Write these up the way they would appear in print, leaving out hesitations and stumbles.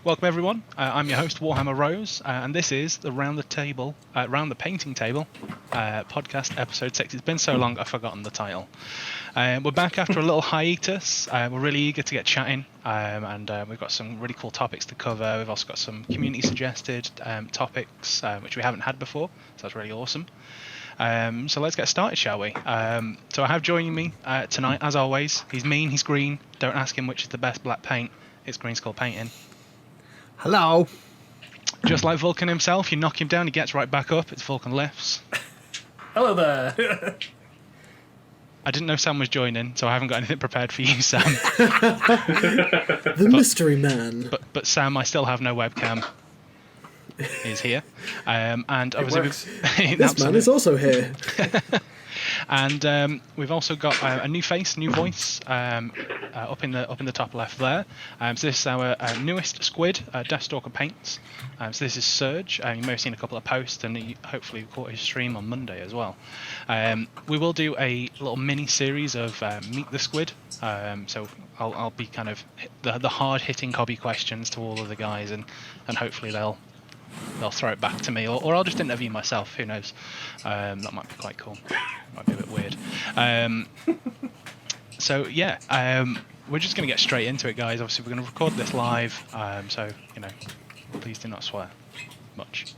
Welcome everyone. I'm your host Warhammer Rose, and this is the Round the Painting Table podcast, episode 6. It's been so long I've forgotten the title. We're back after a little hiatus. We're really eager to get chatting, and we've got some really cool topics to cover. We've also got some community suggested topics which we haven't had before, so that's really awesome. So let's get started, shall we? So I have joining me tonight, as always. He's mean, he's green. Don't ask him which is the best black paint. It's Green.Skull.Painting. Hello. Just like Vulkan himself, you knock him down, he gets right back up. It's VulkanLifts. Hello there. I didn't know Sam was joining, so I haven't got anything prepared for you, Sam. The mystery man. But Sam, I still have no webcam. He's here. And obviously this man is also here. And we've also got a new face, new voice up in the top left there. So this is our newest squid, Deathstalker Paints. So this is Surge. You may have seen a couple of posts, and he hopefully caught his stream on Monday as well. We will do a little mini series of Meet the Squid. So I'll be kind of the hard hitting hobby questions to all of the guys, and hopefully they'll throw it back to me, or I'll just interview myself. Who knows? That might be quite cool. Might be a bit weird. So yeah, we're just going to get straight into it, guys. Obviously, we're going to record this live, so please do not swear much.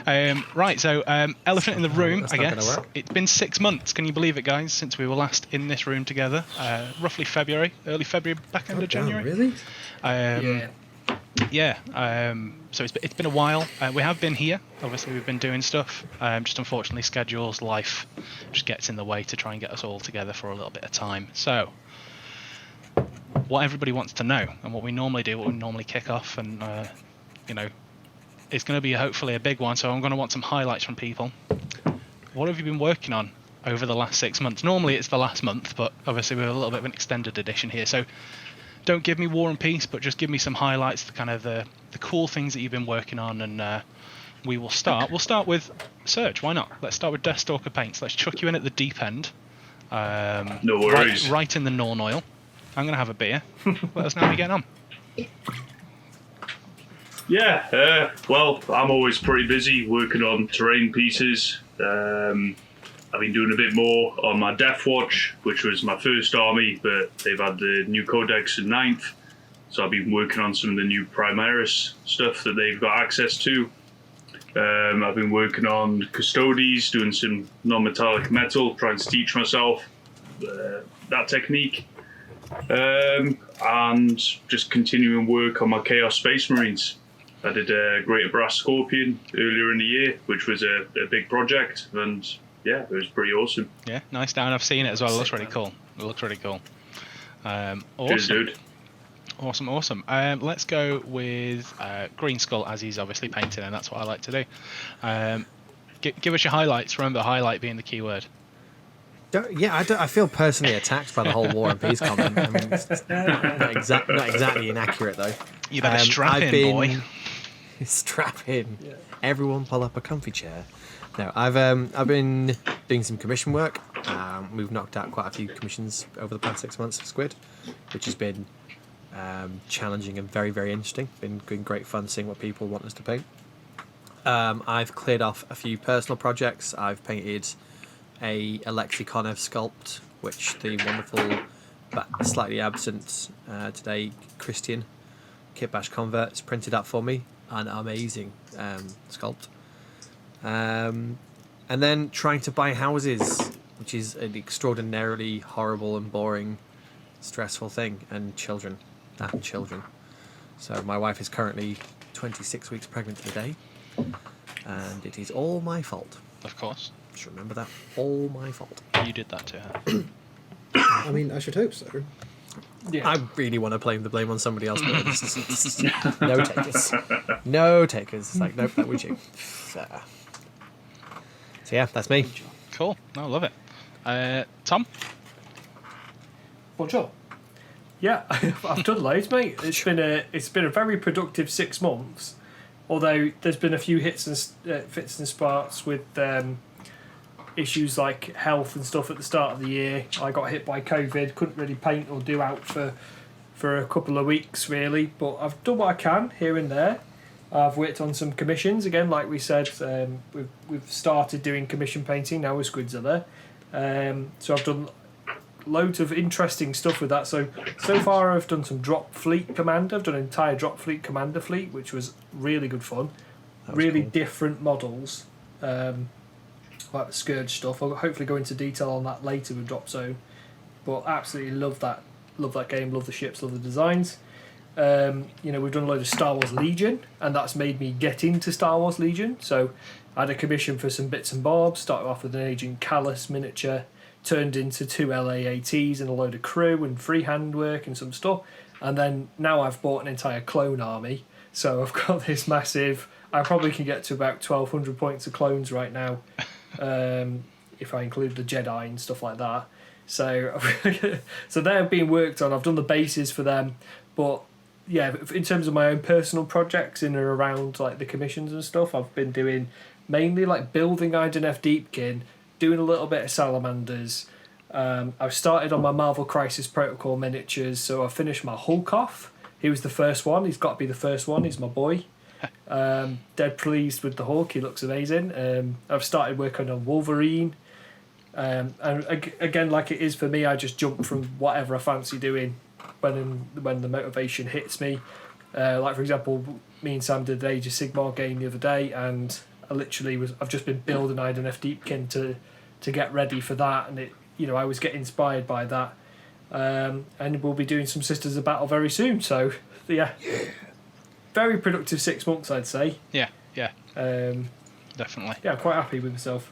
Right, so elephant in the room, I guess. It's been 6 months. Can you believe it, guys? Since we were last in this room together, roughly February, early February, back end of January. Really? Yeah. So it's been a while. We have been here. Obviously, we've been doing stuff. Just unfortunately, schedules, life just gets in the way to try and get us all together for a little bit of time. So, what everybody wants to know, and what we normally do, what we normally kick off, and it's going to be hopefully a big one. So I'm going to want some highlights from people. What have you been working on over the last 6 months? Normally it's the last month, but obviously we're a little bit of an extended edition here. So don't give me War and Peace, but just give me some highlights, the kind of the cool things that you've been working on, and we will start. We'll start with Surge. Why not? Let's start with Deathstalker Paints. Let's chuck you in at the deep end. No worries. Right in the Norn oil. I'm going to have a beer. Let us know how you're getting on. Yeah, well, I'm always pretty busy working on terrain pieces. I've been doing a bit more on my Death Watch, which was my first army, but they've had the new codex in 9th. So I've been working on some of the new Primaris stuff that they've got access to. I've been working on Custodes, doing some non-metallic metal, trying to teach myself that technique. And just continuing work on my Chaos Space Marines. I did a Greater Brass Scorpion earlier in the year, which was a big project, and yeah, it was pretty awesome. Yeah, nice down. I've seen it as well. It looks really cool. Awesome. Cheers, dude. Awesome. Let's go with Green Skull, as he's obviously painting, and that's what I like to do. Give us your highlights. Remember, highlight being the key word. I feel personally attacked by the whole War and Peace comment. I mean, it's not exactly inaccurate though. You better strap in, boy. Strap in. Yeah. Everyone pull up a comfy chair. No, I've been doing some commission work. We've knocked out quite a few commissions over the past 6 months of Squid, which has been challenging and very, very interesting. Been great fun seeing what people want us to paint. I've cleared off a few personal projects. I've painted a Alexei Konev sculpt, which the wonderful but slightly absent today Christian Kitbash converts printed up for me. An amazing sculpt. And then trying to buy houses, which is an extraordinarily horrible and boring, stressful thing, and children. So my wife is currently 26 weeks pregnant today, and it is all my fault. Of course. Just remember that. All my fault. You did that to her. I mean, I should hope so. Yeah. I really want to blame the blame on somebody else, but no takers. No takers. It's like, nope, that was you. So yeah, that's me. Cool. I love it. Tom? Bonjour. Yeah, I've done loads, mate. It's been a very productive 6 months. Although there's been a few fits and starts with issues like health and stuff at the start of the year. I got hit by COVID, couldn't really paint or do out for for a couple of weeks really, but I've done what I can here and there. I've worked on some commissions again, like we said. We've started doing commission painting now with Squidzilla. So I've done loads of interesting stuff with that. So far I've done some drop fleet commander. I've done an entire drop fleet commander fleet, which was really good fun. Really cool. Different models, like the Scourge stuff. I'll hopefully go into detail on that later with Drop Zone. But absolutely love that game. Love the ships. Love the designs. We've done a load of Star Wars Legion, and that's made me get into Star Wars Legion. So I had a commission for some bits and bobs. Started off with an Agent Callus miniature, turned into 2 LAATs and a load of crew and freehand work and some stuff. And then now I've bought an entire clone army. So I've got this massive... I probably can get to about 1,200 points of clones right now, if I include the Jedi and stuff like that. So they're being worked on. I've done the bases for them, but yeah, in terms of my own personal projects in and around like the commissions and stuff, I've been doing mainly like building IDNF Deepkin, doing a little bit of Salamanders. I've started on my Marvel Crisis Protocol miniatures, so I finished my Hulk off. He was the first one. He's got to be the first one. He's my boy. Dead pleased with the Hulk. He looks amazing. I've started working on Wolverine. And again, like it is for me, I just jump from whatever I fancy doing when the motivation hits me. Like for example, me and Sam did the Age of Sigmar game the other day, and I've just been building IDNF Deepkin to get ready for that, and I always get inspired by that. And we'll be doing some Sisters of Battle very soon. So yeah. Very productive 6 months, I'd say. Yeah. Definitely. Yeah, I'm quite happy with myself.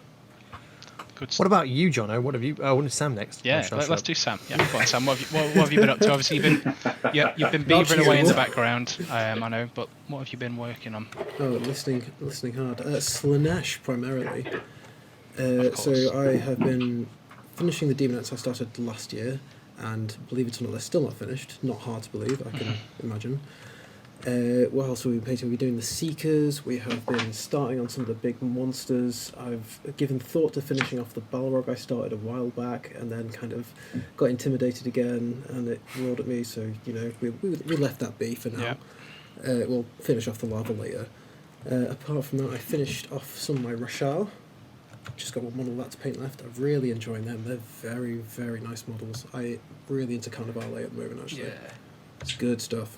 Good stuff. What about you, Jono? What have you? I want Sam next. Yeah, let's do Sam. Yeah, go on, Sam. What have you been up to? Obviously, you've been beavering away in the background. I know, but what have you been working on? Oh, listening hard. Slanesh primarily. So I have been finishing the Demonettes I started last year, and believe it or not, they're still not finished. Not hard to believe, I can imagine. What else have we been painting? We're doing the Seekers. We have been starting on some of the big monsters. I've given thought to finishing off the Balrog I started a while back, and then kind of got intimidated again, and it roared at me. So we left that be for now. Yeah. We'll finish off the lava later. Apart from that, I finished off some of my Rashar. Just got one model of that to paint left. I'm really enjoying them. They're very, very nice models. I'm really into Carnivale at the moment, actually. Yeah. It's good stuff.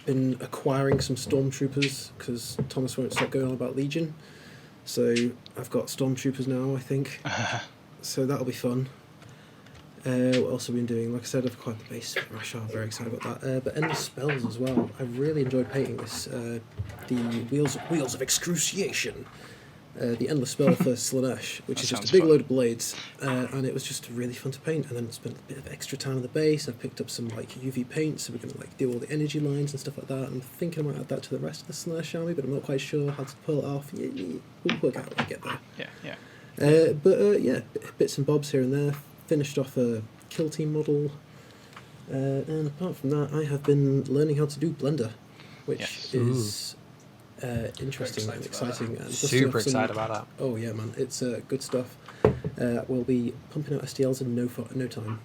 Been acquiring some Stormtroopers because Thomas won't stop going on about Legion. So I've got Stormtroopers now, I think. So that'll be fun. What else have we been doing? Like I said, I've acquired the base for Rashar. Very excited about that. But Endless Spells as well. I really enjoyed painting this. The Wheels of Excruciation. The Endless Spell for Slanesh, which is just a big load of blades, and it was just really fun to paint. And then spent a bit of extra time on the base. I picked up some UV paint, so we're going to do all the energy lines and stuff like that. I'm thinking I might add that to the rest of the Slanesh army, but I'm not quite sure how to pull it off. We'll work out when we get there. Yeah. Bits and bobs here and there. Finished off a KillTeam model, and apart from that, I have been learning how to do Blender, which is interesting and exciting. And super excited about that. Oh yeah, man, it's good stuff. We'll be pumping out STLs in no time.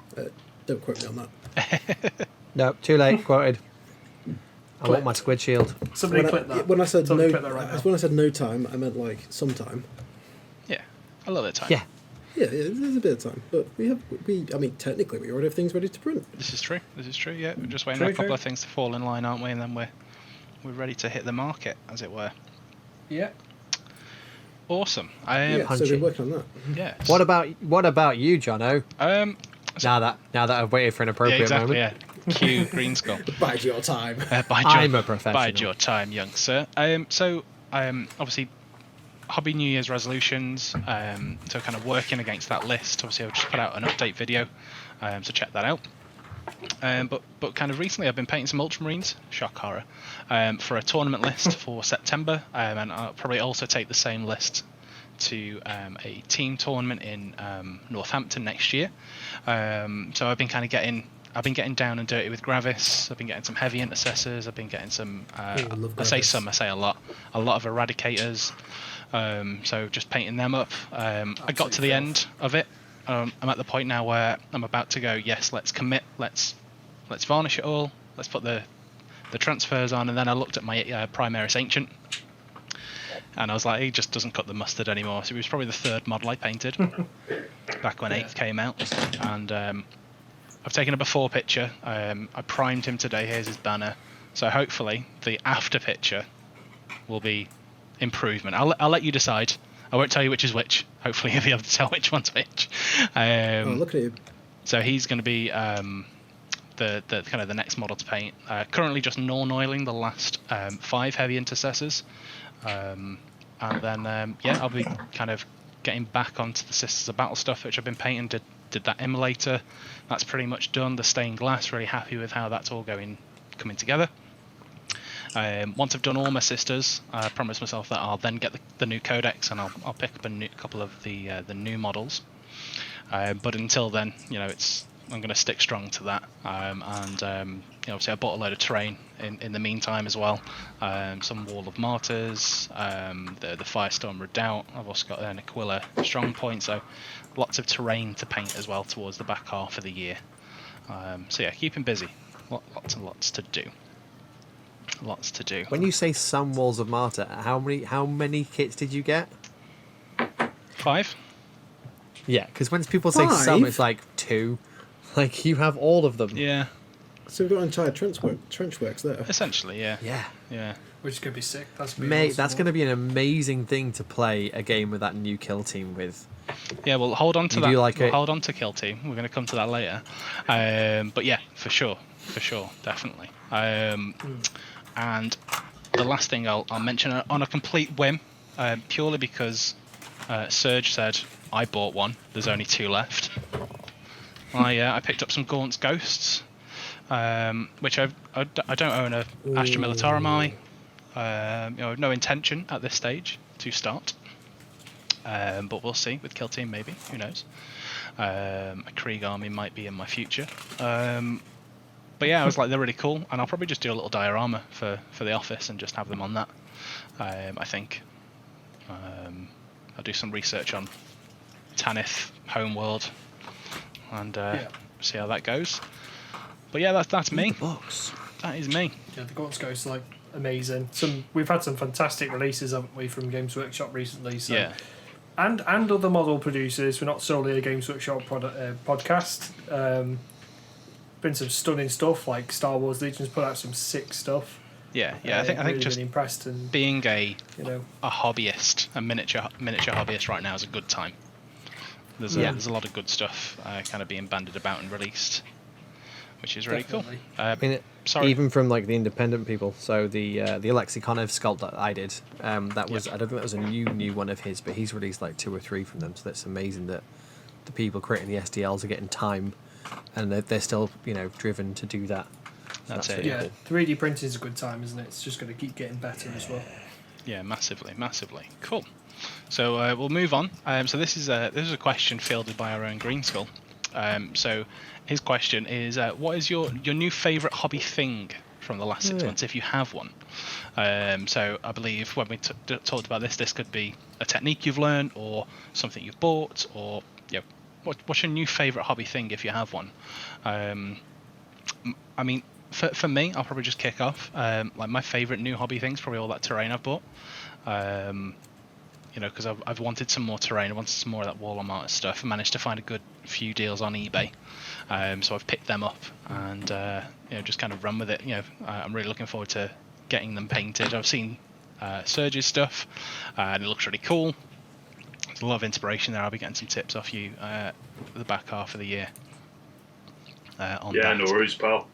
Don't quote me on that. No, too late. Quoted. I want my squid shield. Somebody clip that. When I said Somebody no, clip that right now. when I said no time, I meant like sometime. Yeah, a lot of time. Yeah. Yeah, there's a bit of time, but I mean, technically, we already have things ready to print. This is true. Yeah, we're just waiting on a couple of things to fall in line, aren't we? And then we're ready to hit the market, as it were. Yeah. Awesome. So we're working on that. Yeah. What about you, Jono? So, now that I've waited for an appropriate moment. Yeah. Cue Green Skull. Bide your time. I'm a professional. Bide your time, young sir. Obviously, hobby New Year's resolutions. So kind of working against that list. Obviously, I've just put out an update video. So check that out. But kind of recently I've been painting some Ultramarines, shock horror, for a tournament list for September, and I'll probably also take the same list to a team tournament in Northampton next year. So I've been getting down and dirty with Gravis. I've been getting some heavy intercessors. I've been getting some. I say a lot of eradicators. So just painting them up. I got to the end of it. I'm at the point now where I'm about to go, yes, let's commit, let's let's varnish it all. Let's put the transfers on, and then I looked at my Primaris Ancient, and I was like, he just doesn't cut the mustard anymore. So he was probably the third model I painted back when 8th came out, and I've taken a before picture. I primed him today. Here's his banner. So hopefully the after picture will be improvement. I'll let you decide. I won't tell you which is which. Hopefully you'll be able to tell which one's which. Look at him. So he's going to be the kind of the next model to paint. Currently just non-oiling the last 5 heavy intercessors, and then I'll be kind of getting back onto the Sisters of Battle stuff, which I've been painting. Did that immolator. That's pretty much done. The stained glass, really happy with how that's all coming together. Once I've done all my sisters, I promised myself that I'll then get the new codex, and I'll pick up a couple of the new models. But until then, I'm going to stick strong to that. Obviously I bought a load of terrain in the meantime as well. Some Wall of Martyrs, the Firestorm Redoubt. I've also got an Aquila Strong Point, so lots of terrain to paint as well towards the back half of the year. Keeping busy. Lots and lots to do. Lots to do. When you say some Walls of Martyr, how many kits did you get? 5. Yeah, because when people say some, 5? it's like 2. Like, you have all of them. Yeah. So we've got entire trench works there. Essentially, yeah. Yeah. Which is going to be sick. Mate, that's going to be an amazing thing to play a game with that new KillTeam with. Yeah, well, hold on to that. We'll hold on to KillTeam. We're going to come to that later. But yeah, for sure, definitely. And the last thing I'll mention on a complete whim, purely because Serge said I bought one. There's only 2 left. I picked up some Gaunt's Ghosts, which I don't own a Astra Militarum Eye. No intention at this stage to start. But we'll see with KillTeam, maybe. Who knows? A Krieg army might be in my future. But yeah, I was like, they're really cool, and I'll probably just do a little diorama for the office and just have them on that. I think. I'll do some research on Tanith Homeworld and see how that goes. But yeah, that's me. Box. That is me. Yeah, the Gaunt's Ghost like amazing. We've had some fantastic releases, haven't we, from Games Workshop recently? So. Yeah. And other model producers. We're not solely a Games Workshop podcast. Been some stunning stuff, like Star Wars Legion's put out some sick stuff. Yeah. I think really just been impressed, and being a hobbyist, a miniature hobbyist right now is a good time. There's a lot of good stuff kind of being banded about and released, which is really Definitely. cool. I mean, even from like the independent people. So the Alexei Konev sculpt that I did, that was I don't think that was a new one of his, but he's released like 2 or 3 from them. So that's amazing that the people creating the SDLs are getting time, and they're still driven to do that. So That's it. really Yeah, cool. 3D printing is a good time, isn't it? It's just going to keep getting better as well. Yeah, massively. Cool. So we'll move on. So this is a question fielded by our own Green Skull. So his question is, what is your new favourite hobby thing from the last 6 months, if you have one? So I believe when we talked about this could be a technique you've learned, or something you've bought, or what's your new favourite hobby thing if you have one? I mean, for me, I'll probably just kick off. Like my favourite new hobby thing is probably all that terrain I've bought. Because I've wanted some more terrain. I wanted some more of that Wall of Martyrs stuff. I managed to find a good few deals on eBay, so I've picked them up and just kind of run with it. I'm really looking forward to getting them painted. I've seen Serge's stuff, and it looks really cool. There's a lot of inspiration there. I'll be getting some tips off you the back half of the year. On that. No worries, pal.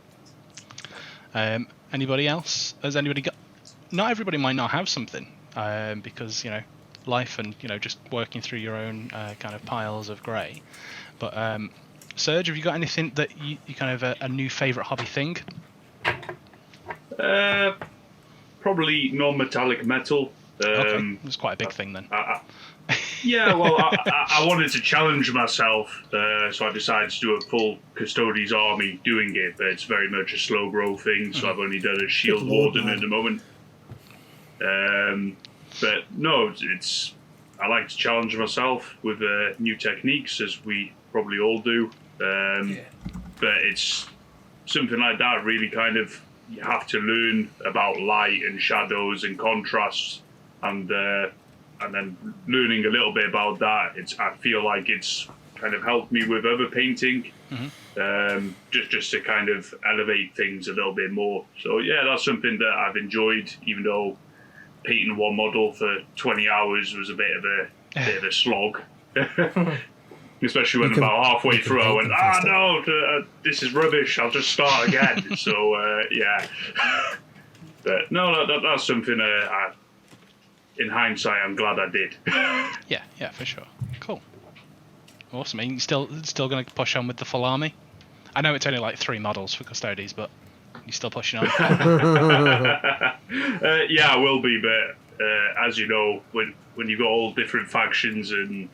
Anybody else? Has anybody got? Not everybody might not have something, because life and just working through your own kind of piles of grey. But Serge, have you got anything that you kind of a new favourite hobby thing? Probably non-metallic metal. Okay, that's quite a big thing then. I wanted to challenge myself, so I decided to do a full Custodes army doing it, but it's very much a slow grow thing, so I've only done a Shield Warden at the moment. But no, I like to challenge myself with new techniques, as we probably all do. But it's something like that really kind of, you have to learn about light and shadows and contrasts, and then learning a little bit about that, I feel like it's kind of helped me with other painting, just to kind of elevate things a little bit more. So yeah, that's something that I've enjoyed, even though painting one model for 20 hours was a bit of a slog. Especially when about halfway through I went, no, this is rubbish, I'll just start again. So yeah. But no, that's something in hindsight I'm glad I did. Yeah, for sure. Cool. Awesome. Are you still going to push on with the full army? I know it's only like 3 models for Custodes, but you're still pushing on. Yeah, I will be, but as you know, when you've got all different factions and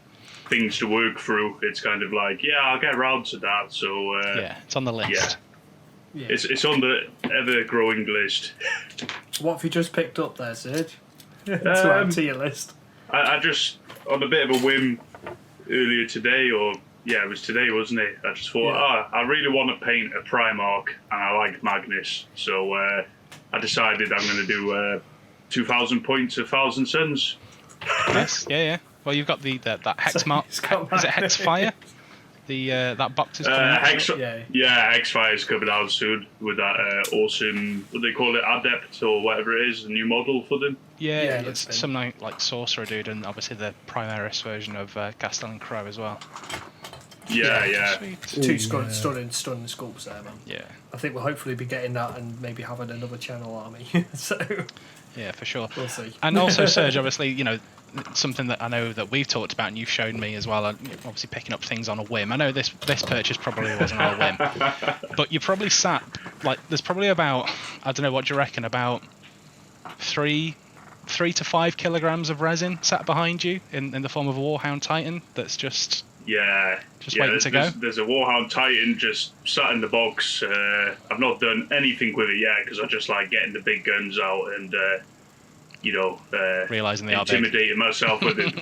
things to work through, it's kind of like, yeah, I'll get around to that. So yeah, it's on the list. Yeah. It's on the ever-growing list. What have you just picked up there, Serge? To add to your list. I just, on a bit of a whim earlier today, or yeah, it was today, wasn't it? I just thought, I really want to paint a Primarch, and I like Magnus, so I decided I'm going to do 2,000 points of Thousand Suns. Yes, yeah. Well, you've got that hex mark. Is it hex fire? That box is coming out. Hexfire is coming out soon with that awesome, what they call it, Adept or whatever it is, a new model for them. Yeah, it's some like Sorcerer dude, and obviously the Primaris version of Castellan Crow as well. Yeah. Sweet. Two stunning sculpts there, man. Yeah. I think we'll hopefully be getting that and maybe having another channel army. So yeah, for sure. We'll see. And also, Serge, obviously, something that I know that we've talked about and you've shown me as well, obviously picking up things on a whim. I know this purchase probably wasn't on a whim, but you probably sat, there's probably about, I don't know, what do you reckon, about 3 to 5 kilograms of resin sat behind you in the form of a Warhound Titan that's just waiting to go. There's a Warhound Titan just sat in the box. I've not done anything with it yet because I just like getting the big guns out and realizing they are big. Intimidating myself with it.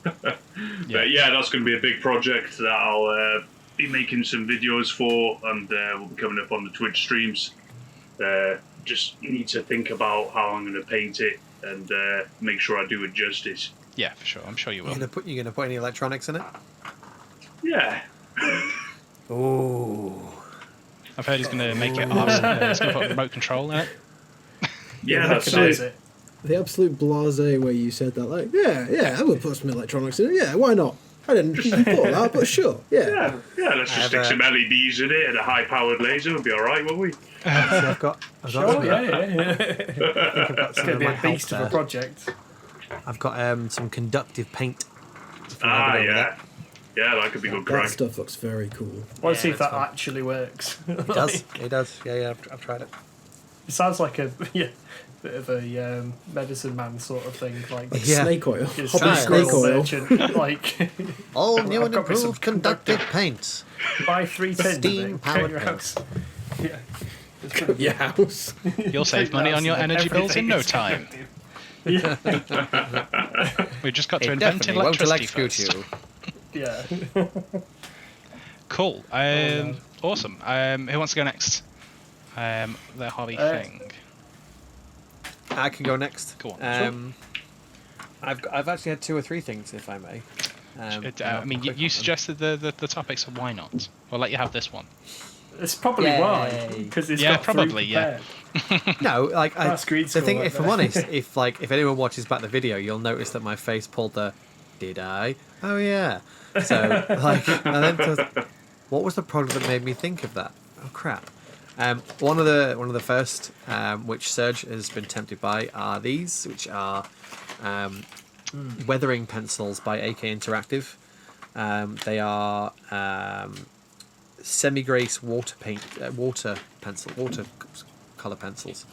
But yeah, that's going to be a big project that I'll be making some videos for, and will be coming up on the Twitch streams. Just need to think about how I'm going to paint it and make sure I do it justice. Yeah, for sure. I'm sure you will. You're gonna put any electronics in it? Yeah. Oh. I've heard he's going to make it awesome. He's going to put remote control in it. Yeah, that's it. The absolute blasé way you said that, like, yeah, I would put some electronics in it. Yeah, why not? I didn't even thought of that, but sure, yeah. Yeah, let's just stick some LEDs in it and a high-powered laser. We'll be all right, won't we? So I've got Yeah. It's It's going to be a beast of a project. I've got some conductive paint. Yeah, that could be good That crack. stuff looks very cool. I want to see if that's that fun. actually works. It does. It does. Yeah. I've tried it. It sounds like a bit of a medicine man sort of thing, like Yeah. Snake oil. Just Hobby a snake squirrel oil. merchant, like All new and I've got me some improved conductive paint. buy 3 tins. Steam powered your paint. house. Yeah. It's gonna be- Your house. You'll save money on your energy bills in no time. Yeah. We've just got to It invent definitely won't electricity electrocute first. you. Yeah. Cool. Awesome. Who wants to go next? The hobby thing. I can go next. Go on. I've actually had 2 or 3 things, if I may. I mean, you suggested the topics, so why not? We'll let you have this one. It's probably Yay. why, because it's Yeah, got probably, fruit yeah. prepared. No, like That's the Green.Skull thing. right If I'm there. honest, if anyone watches back the video, you'll notice that my face pulled the. Did I? Oh yeah. So and then what was the product that made me think of that? Oh crap. One of the first, which Serge has been tempted by, are these, which are weathering pencils by AK Interactive. They are semi-grace water color pencils,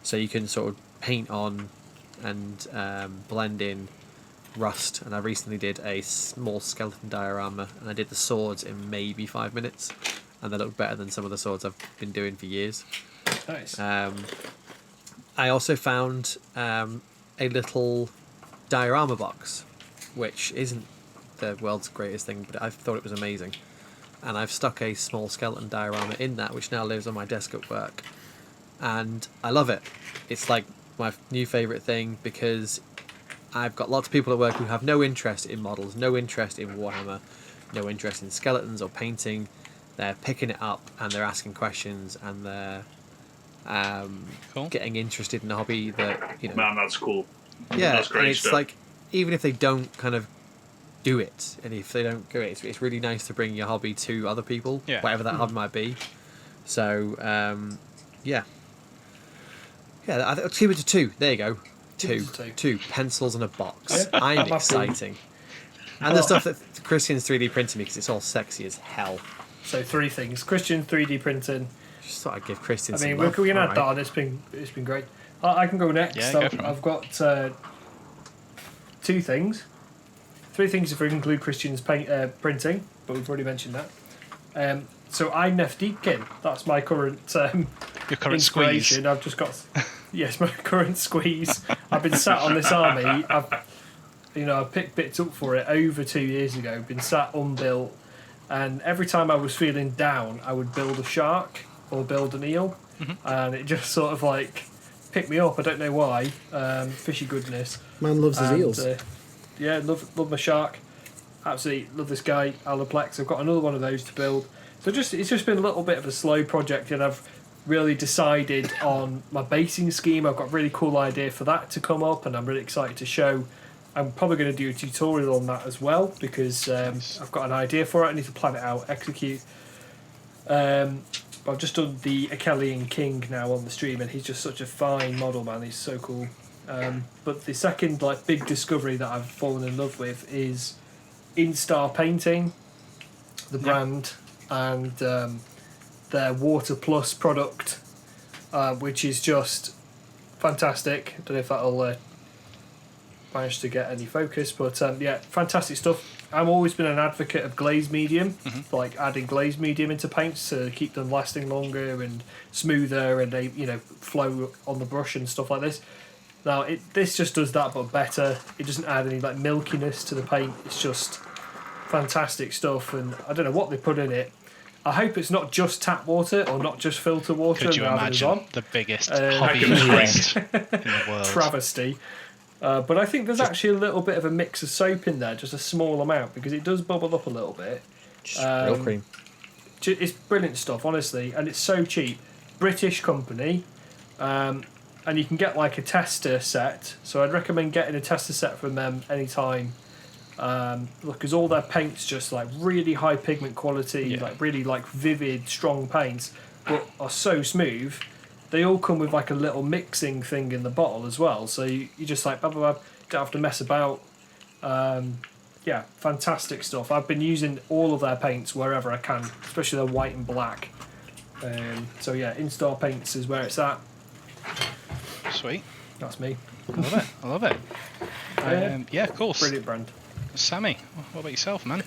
so you can sort of paint on and blend in rust. And I recently did a small skeleton diorama, and I did the swords in maybe 5 minutes, and they look better than some of the swords I've been doing for years. Nice. I also found a little diorama box, which isn't the world's greatest thing, but I thought it was amazing. and I've stuck a small skeleton diorama in that, which now lives on my desk at work, and I love it. It's like my new favourite thing because I've got lots of people at work who have no interest in models, no interest in Warhammer, no interest in skeletons or painting. They're picking it up and they're asking questions and they're Cool. getting interested in a hobby that, you know. Man, that's cool. Yeah, That's great and it's stuff. like, even if they don't kind of do it, and if they don't go it, it's really nice to bring your hobby to other people, Yeah. whatever that hobby might be. So, yeah. Yeah, I'll keep it to 2. There you go. Keep it to 2 pencils and a box. Yeah, I'm I'm happy. exciting. And the stuff that Christian's 3D printing me because it's all sexy as hell. So 3 things. Christian 3D printing. Just thought I'd give Christian I some mean, love. we can add Alright. that on. It's been great. I can go next. Yeah, So go for it. I've got 2 things. 3 things if we include Christian's printing, but we've already mentioned that. So I'm Nef Deepkin. That's my current Your current squeeze. inspiration. I've just got yes, my current squeeze. I've been sat on this army. I picked bits up for it over 2 years ago. Been sat unbuilt, and every time I was feeling down, I would build a shark or build an eel, and it just sort of like picked me up. I don't know why. Fishy goodness. Man loves his And, eels. Yeah, love my shark. Absolutely love this guy, Aloplex. I've got another one of those to build. So it's just been a little bit of a slow project, and I've really decided on my basing scheme. I've got a really cool idea for that to come up, and I'm really excited to show. I'm probably going to do a tutorial on that as well because I've got an idea for it. I need to plan it out, execute. I've just done the Achillean King now on the stream, and he's just such a fine model, man. He's so cool. But the second big discovery that I've fallen in love with is Green.Skull.Painting, the brand, and their Water Plus product, which is just fantastic. I don't know if that'll manage to get any focus, but yeah, fantastic stuff. I've always been an advocate of glaze medium, like adding glaze medium into paints to keep them lasting longer and smoother, and they flow on the brush and stuff like this. Now this just does that but better. It doesn't add any milkiness to the paint. It's just fantastic stuff, and I don't know what they put in it. I hope it's not just tap water or not just filter water. Could you rather imagine than the biggest I hobby can waste in the world? travesty. But I think there's actually a little bit of a mix of soap in there, just a small amount, because it does bubble up a little bit. Just real cream. It's brilliant stuff, honestly, and it's so cheap. British company, and you can get a tester set. So I'd recommend getting a tester set from them anytime. Because all their paints just really high pigment quality, really vivid, strong paints, but are so smooth. They all come with a little mixing thing in the bottle as well, so you just blah, blah, blah, don't have to mess about. Yeah, fantastic stuff. I've been using all of their paints wherever I can, especially their white and black. So yeah, In-Star Paints is where it's at. Sweet. That's me. I love it. Yeah, of course. Brilliant brand. Sammy, what about yourself, man?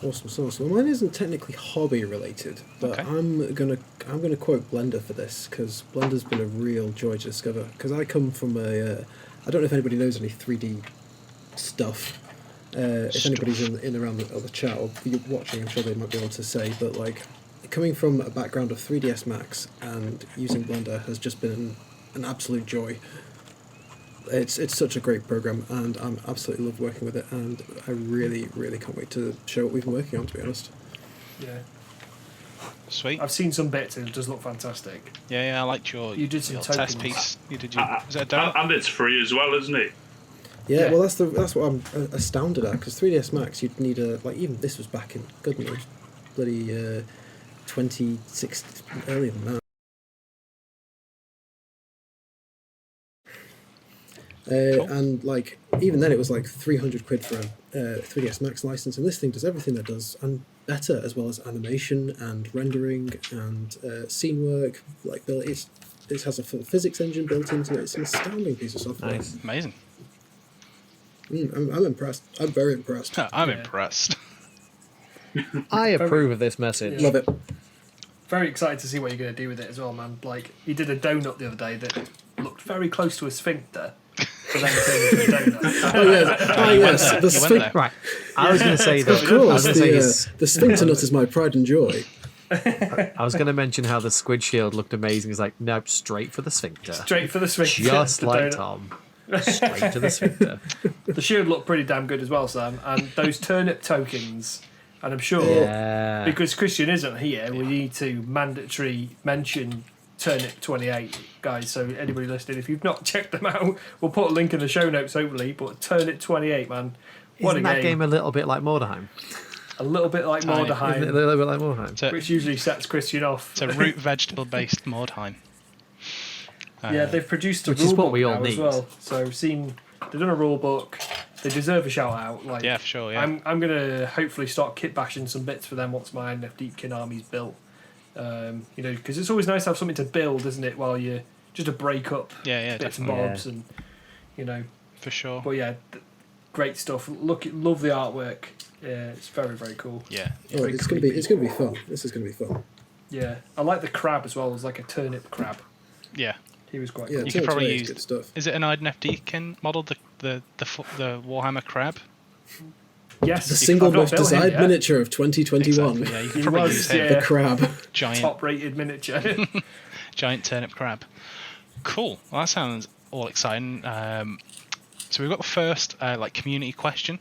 Awesome sauce. Well, mine isn't technically hobby related, but Okay. I'm gonna quote Blender for this because Blender's been a real joy to discover. Because I come from I don't know if anybody knows any 3D stuff. If anybody's in around the chat or you're watching, I'm sure they might be able to say. But coming from a background of 3ds Max and using Blender has just been an absolute joy. It's such a great program, and I'm absolutely love working with it, and I really, really can't wait to show what we've been working on, to be honest. Yeah. Sweet. I've seen some bits and it does look fantastic. Yeah, I liked your You did some your test tokens. piece. You did your. Was it a donut? And it's free as well, isn't it? Yeah, Yeah. well, that's what I'm astounded at, because 3ds Max, you'd need even this was back in, good knows, bloody 26, earlier than that. Cool. And even then it was £300 for a 3ds Max license, and this thing does everything that does, and better, as well as animation and rendering and scene work. It has a full physics engine built into it. It's an astounding piece of software. Nice. Amazing. I'm impressed. I'm very impressed. I'm Yeah. impressed. I approve of this message. Love it. Very excited to see what you're going to do with it as well, man. You did a donut the other day that looked very close to a sphincter. for them turning into a donut. Oh yes, You went yes. there. The You went sphinx. there. Right. I was going to say that. Of course, I was going to say the sphincter nut is my pride and joy. I was going to mention how the squid shield looked amazing. It's like, nope, straight for the sphincter. Straight for the sphincter. Just the like donut. Tom. Straight to the sphincter. The shield looked pretty damn good as well, Sam. And those turnip tokens, and I'm sure Yeah. because Christian isn't here, we need to mandatory mention Turnip 28, guys. So anybody listening, if you've not checked them out, we'll put a link in the show notes, hopefully. But Turnip 28, man, what Isn't a that game a little bit like Mordheim? A little bit like Tiny. Isn't it a Mordheim, little bit like Mordheim? So which usually sets Christian off. it's a root vegetable-based Mordheim. Yeah, they've produced a Which rule is what book we all now as need. well. So they've done a rule book. They deserve a shout out. Like, Yeah, for sure. Yeah. I'm gonna hopefully start kit bashing some bits for them once my Deepkin army's built. Because it's always nice to have something to build, isn't it? While you're just to break up Yeah, bits and definitely. bobs, and For sure. But yeah, great stuff. Love the artwork. Yeah, it's very very cool. Yeah. Oh, Very it's gonna be fun. This is gonna be fun. Yeah, I like the crab as well. It was like a turnip crab. Yeah. He was quite Yeah, cool. You could probably Turnip use. good stuff. Is it an Idnefdeakin model? The Warhammer crab. Yes, The I've single not most built him desired yet. miniature of 2021. Exactly, yeah, you could He probably was, use him. yeah. The crab. Giant, Top-rated miniature. giant turnip crab. Cool. Well, that sounds all exciting. So we've got the first community question.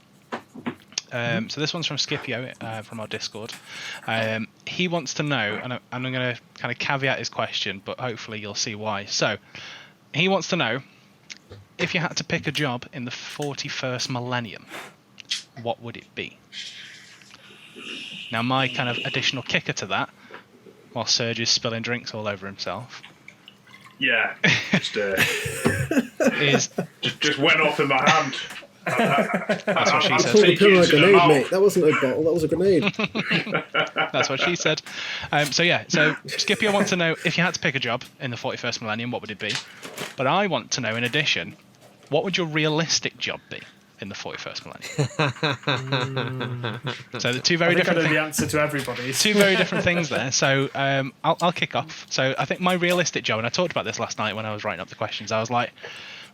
So this one's from Scipio from our Discord. He wants to know, and I'm going to kind of caveat his question, but hopefully you'll see why. So he wants to know, if you had to pick a job in the 41st millennium, what would it be? Now, my kind of additional kicker to that, while Serge is spilling drinks all over himself, Yeah, just is just went off in my hand. that's what she I said. pulled the pin on a Into the grenade, mouth. mate. That wasn't a bottle. That was a grenade. That's what she said. So Scipio wants to know, if you had to pick a job in the 41st millennium, what would it be? But I want to know, in addition, what would your realistic job be in the 41st millennium? So the two very I think I different know the answer to everybody's. two very different things there. So I'll kick off. So I think my realistic job, and I talked about this last night when I was writing up the questions, I was like,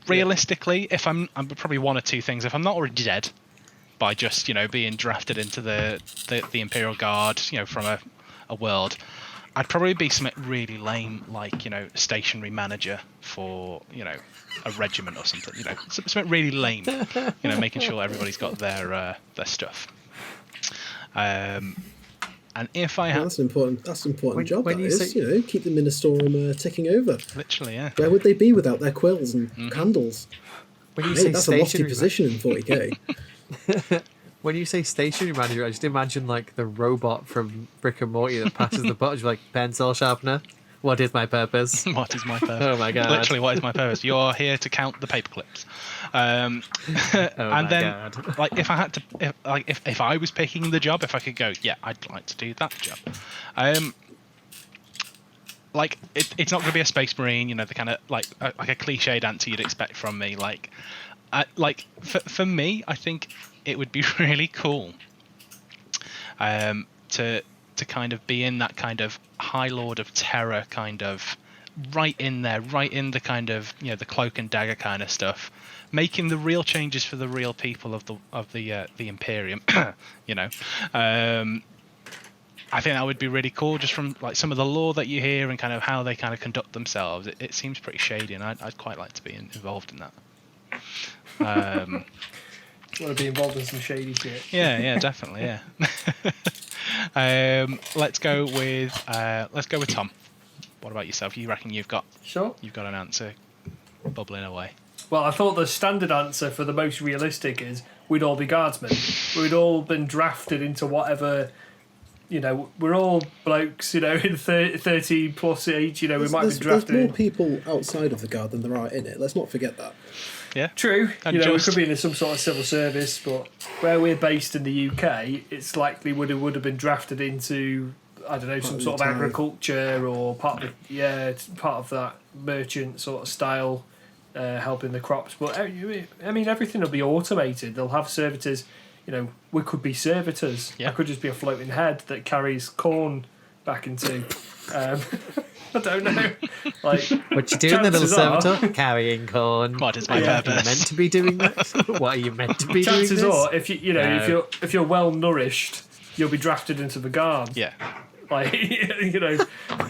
realistically, if I'm probably one or two things. If I'm not already dead by just being drafted into the Imperial Guard, from a world, I'd probably be something really lame, like stationary manager for a regiment or something. Something really lame. Making sure everybody's got their stuff. And if I Yeah, had that's an important job. when That you is, say- keep the Ministorum ticking over. literally, yeah. Where would they be without their quills and candles? When you Mate, say that's a lofty stationary, position in 40k. when you say stationary manager, I just imagine like the robot from Rick and Morty that passes the buttons like pencil sharpener. What is my purpose? What is my purpose? Oh my god! Literally, what is my purpose? You're here to count the paper clips. And my then, God. like, if I had to, if I was picking the job, if I could go, yeah, I'd like to do that job. Like, it's not going to be a space marine, the kind of like a cliched answer you'd expect from me. For me, I think it would be really cool to kind of be in that kind of High Lord of Terror kind of right in there, right in the kind of the cloak and dagger kind of stuff, making the real changes for the real people of the Imperium. I think that would be really cool, just from like some of the lore that you hear and kind of how they kind of conduct themselves. It seems pretty shady, and I'd quite like to be involved in that. Want to be involved in some shady shit. Yeah, definitely, yeah. Let's go with Tom. What about yourself? You reckon you've got Sure. an answer bubbling away? Well, I thought the standard answer for the most realistic is we'd all be guardsmen. We'd all been drafted into whatever. We're all blokes, in 30 plus age. We might be There's drafted more in. people outside of the guard than there are in it. Let's not forget that. Yeah. True. And We just- could be in some sort of civil service, but where we're based in the UK, it's likely would have been drafted into, I don't know, some of sort of the time. agriculture or part of that merchant sort of style, helping the crops. But I mean, everything will be automated. They'll have servitors. We could be servitors. Yeah. I could just be a floating head that carries corn back into. I don't know. Like, What you doing, the little chances are- servitor? Carrying corn. What is my Are you purpose? meant to be doing that? What are you meant to be chances doing this? are, if you know, No. if you're well nourished, you'll be drafted into the guards. Yeah. Like, you know.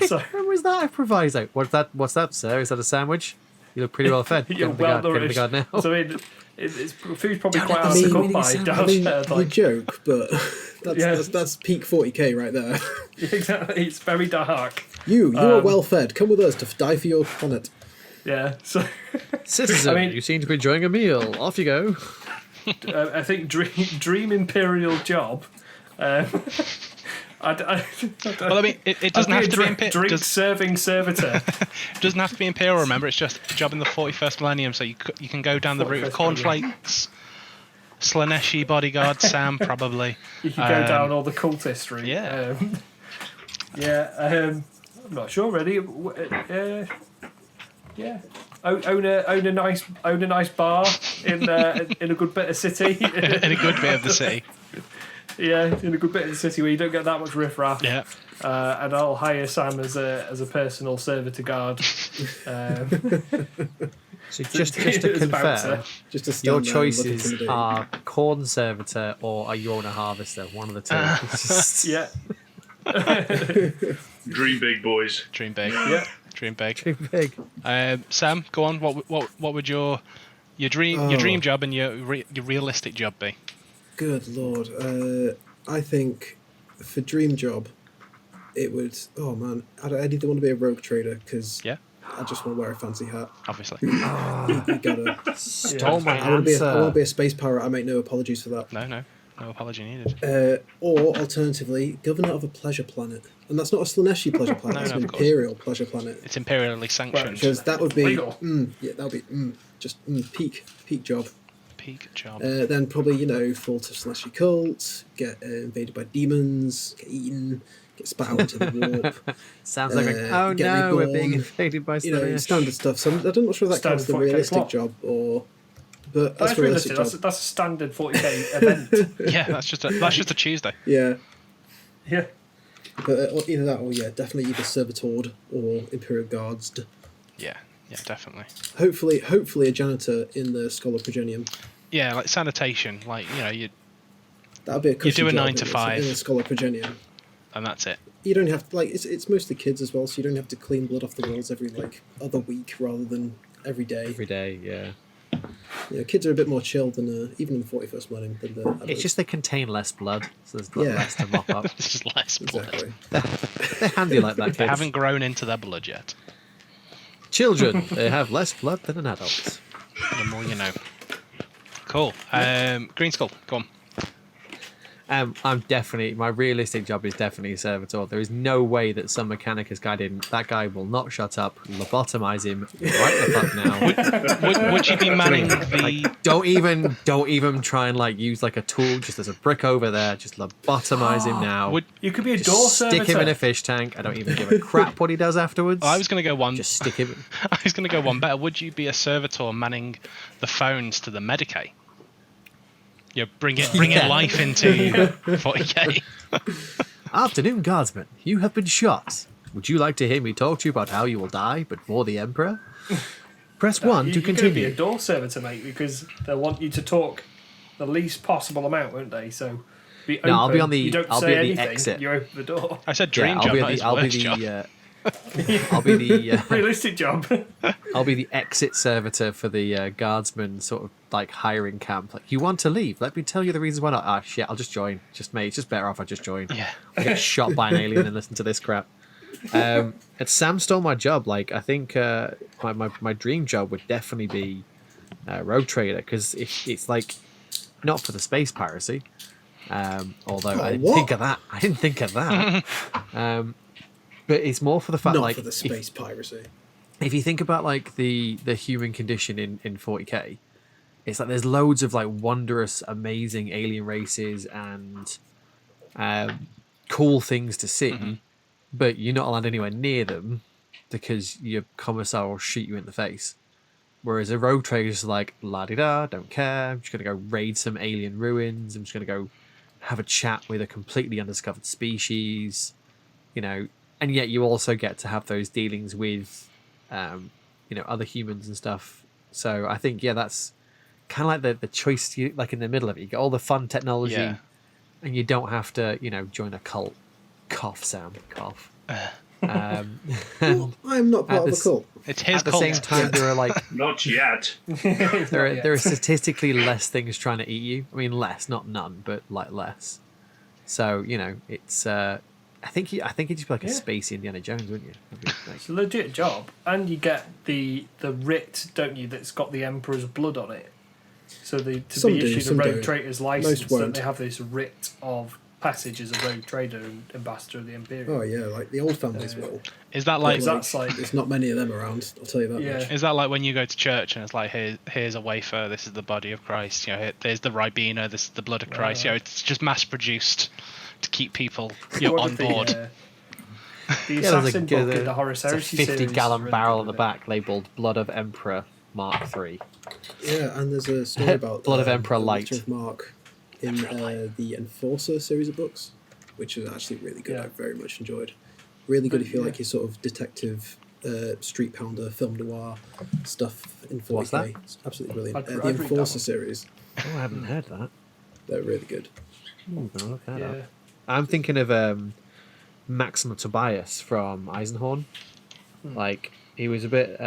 So When was that a proviso? What's that, sir? Is that a sandwich? You look pretty well fed. you're Get in the well guard, get in the nourished. guard now. So I mean, it's food's probably Don't quite let hard them to see come me by sound- down there. you Like, joke, but Yeah. that's peak 40k right there. exactly, it's very dark. You are well fed. Come with us to die for your planet. Yeah. So Citizen, I mean- you seem to be enjoying a meal. Off you go. I think dream imperial job. Well, I mean, it doesn't have to be drink serving servitor. doesn't have to be imperial. Remember, it's just a job in the 41st millennium, so you can go down the route of 41st cornflakes, Slaneshi bodyguard Sam probably. You can go down all the cultist route. Yeah. I'm not sure really. Yeah. Own a nice bar in a good bit of city. in a good bit of the city. Yeah, in a good bit of the city where you don't get that much riffraff. Yeah. And I'll hire Sam as a personal servitor guard. So just to It's about confirm, Just to stand your there and look choices intimidating. are corn servitor or are you on a harvester? One of the two. Just Yeah, Dream big, boys. Dream big. yeah. Dream big. too big. Sam, go on. What would your dream job and your realistic job be? Good lord. I think for dream job, it would. Oh man, I'd either want to be a rogue trader because Yeah, I just want to wear a fancy hat. obviously. You gotta. Stole my I want to answer. be a space pirate. I make no apologies for that. No apology needed. Or alternatively, governor of a pleasure planet, and that's not a Slaneshi pleasure planet. No, it's no, an of course. imperial pleasure planet. It's imperially sanctioned. Because that would be. Legal. Yeah, that would be just peak job. Peak job. Then probably fall to Slaneshi cult, get invaded by demons, get eaten, get spat out into the warp. Sounds like oh get no, we're reborn, being invaded by Slanesh. Standard stuff. So I'm not sure if that counts Standard the 40K realistic plot. job or. But That's that's a realistic realistic. job. That's a standard 40k event. Yeah, that's just a Tuesday. Yeah. Yeah. But either that or definitely either servitor or imperial guards. Yeah, definitely. Hopefully a janitor in the Scholar Progenium. Yeah, like sanitation, like you, That'd be a cushy do a job 9 to 5. in the Scholar Progenium. and that's it. You don't have to, it's mostly kids as well, so you don't have to clean blood off the walls every other week rather than every day. Every day, yeah. Kids are a bit more chill than even in the 41st millennium than the adults. It's just they contain less blood, so there's got Yeah. less to mop up. It's just less blood. exactly. They're handy like that, They kids. haven't grown into their blood yet. Children, they have less blood than an adult. The more you know. Cool. Green Skull, go on. I'm definitely, my realistic job is definitely a servitor. There is no way that some Mechanicus guy didn't. That guy will not shut up. Lobotomize him right the fuck now. Would you be manning the? Don't even try and use a tool. Just there's a brick over there. Just lobotomize him now. You could be a Just door stick servitor. him in a fish tank. I don't even give a crap what he does afterwards. I was going to go one. Just stick him. I was going to go one better. Would you be a servitor manning the phones to the Medicaid? You bring Yeah. life into 40k. Afternoon, guardsman. You have been shot. Would you like to hear me talk to you about how you will die, but for the Emperor? Press 1 to You're going to be a continue. door servitor, mate, because they'll want you to talk the least possible amount, won't they? So be open. No, I'll be on the- You don't I'll say be on the anything. exit. You open the door. I said dream Yeah, job, not his I'll be worst the job. I'll be the Realistic job. I'll be the exit servitor for the guardsman sort of hiring camp. You want to leave? Let me tell you the reasons why not. Ah, shit, I'll just join. Just me. It's just better off I just join. Yeah. I get shot by an alien and listen to this crap. And Sam stole my job. I think my dream job would definitely be rogue trader because it's not for the space piracy. Although I didn't what? think of that. I didn't think of that. But it's more for the fact Not for the if- space piracy. if you think about the human condition in 40k, it's there's loads of wondrous, amazing alien races and cool things to see, but you're not allowed anywhere near them because your commissar will shoot you in the face. Whereas a rogue trader is la di da, don't care. I'm just gonna go raid some alien ruins. I'm just gonna go have a chat with a completely undiscovered species. and yet you also get to have those dealings with, other humans and stuff. So I think, that's kind of like the choice, like in the middle of it. You get all the fun technology, and you don't have to, join a cult. Cough, Sam. Cough. Well, I'm not part of a cult. It's his At the cult. same time, there are like Not yet. there are statistically less things trying to eat you. I mean, less, not none, but like less. So it's. I think you'd just be like a spacey Indiana Jones, wouldn't you? It's a legit job, and you get the writ, don't you? That's got the Emperor's blood on it. So to Some be do, issued a some rogue don't. trader's Most license, don't won't. they have this writ of passage as a rogue trader and ambassador of the Imperium? Oh yeah, like the old families will. Is that like? Because that's like There's not many of them around. I'll tell you that much. Is that like when you go to church and it's like, here's a wafer, this is the body of Christ, there's the Ribena, this is the blood of Christ. It's just mass produced to keep people on board. The there's Assassin book in the Horus Heresy series. 50-gallon is barrel really on the good, back labelled "Blood of Emperor Mark III." Yeah, and there's a story about Blood of Emperor the Light. Witcher of Mark in the Enforcer series of books, which is actually really good. Yeah. I very much enjoyed. Really good if you Yeah. like your sort of detective, street pounder, film noir stuff in 40K. What's that? It's absolutely brilliant. I'd The read that Enforcer one. series, Oh, I haven't heard that. they're really good. Ooh, I'll look that up. Yeah. I'm thinking of Maxima Tobias from Eisenhorn. Like he was a bit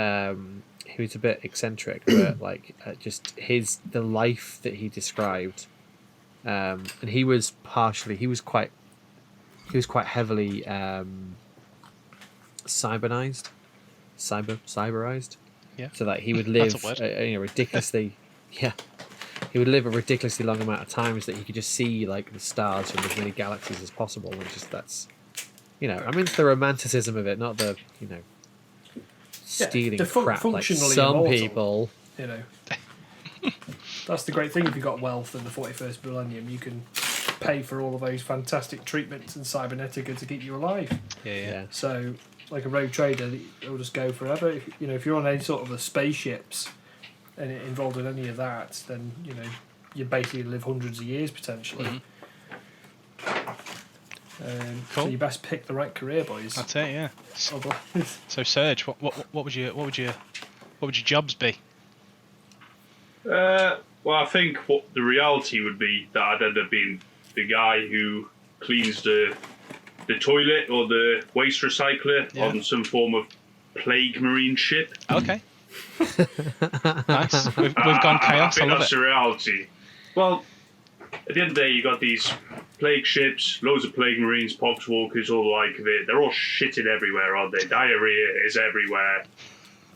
eccentric, but like just the life that he described, and he was quite heavily cyberized. Yeah. So that he would That's live a word. ridiculously, he would live a ridiculously long amount of times that he could just see like the stars from as many galaxies as possible, and just that's, I mean, it's the romanticism of it, not the stealing the crap like functionally some immortal. people. That's the great thing. If you've got wealth in the 41st millennium, you can pay for all of those fantastic treatments and cybernetica to keep you alive. Yeah. So, like a rogue trader, it'll just go forever. If you're on any sort of the spaceships and it involved in any of that, then you basically live hundreds of years potentially. Cool. So you best pick the right career, boys. That's it, yeah. Otherwise, So Serge, what would your jobs be? Well, I think what the reality would be that I'd end up being the guy who cleans the toilet or the waste recycler on some form of plague marine ship. Okay. Nice. We've gone chaos. I think love that's it. the reality. Well, at the end of the day, you got these plague ships, loads of plague marines, poxwalkers, all the like of it. They're all shitting everywhere, aren't they? Diarrhea is everywhere.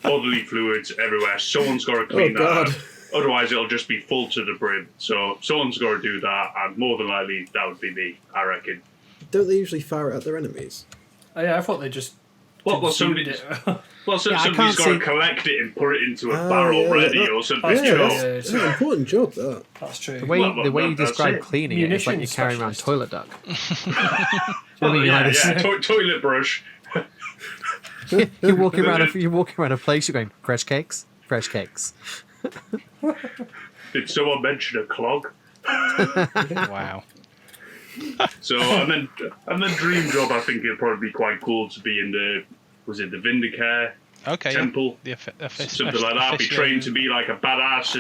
Bodily fluids everywhere. Someone's got to clean that God. up. Otherwise, it'll just be full to the brim. So someone's got to do that, and more than likely, that would be me, I reckon. Don't they usually fire it at their enemies? oh, yeah, I thought they just Well, consumed somebody, it. well, so Yeah, I somebody's can't got to see- collect it and put it into a Oh, barrel yeah, ready that- or something. That's yeah, true. that's, Yeah, that's an important job, that. That's true. The way you that's describe it. cleaning it is like you're Munitions carrying around specialist. toilet duck. Oh, yeah, Like yeah. Toilet brush. you're walking around a place. You're going fresh cakes. Did someone mention a clog? Wow. So, and then dream job, I think it'd probably be quite cool to be in the Vindicare Okay. temple. Yeah. Something like that. Be trained to be like a badass,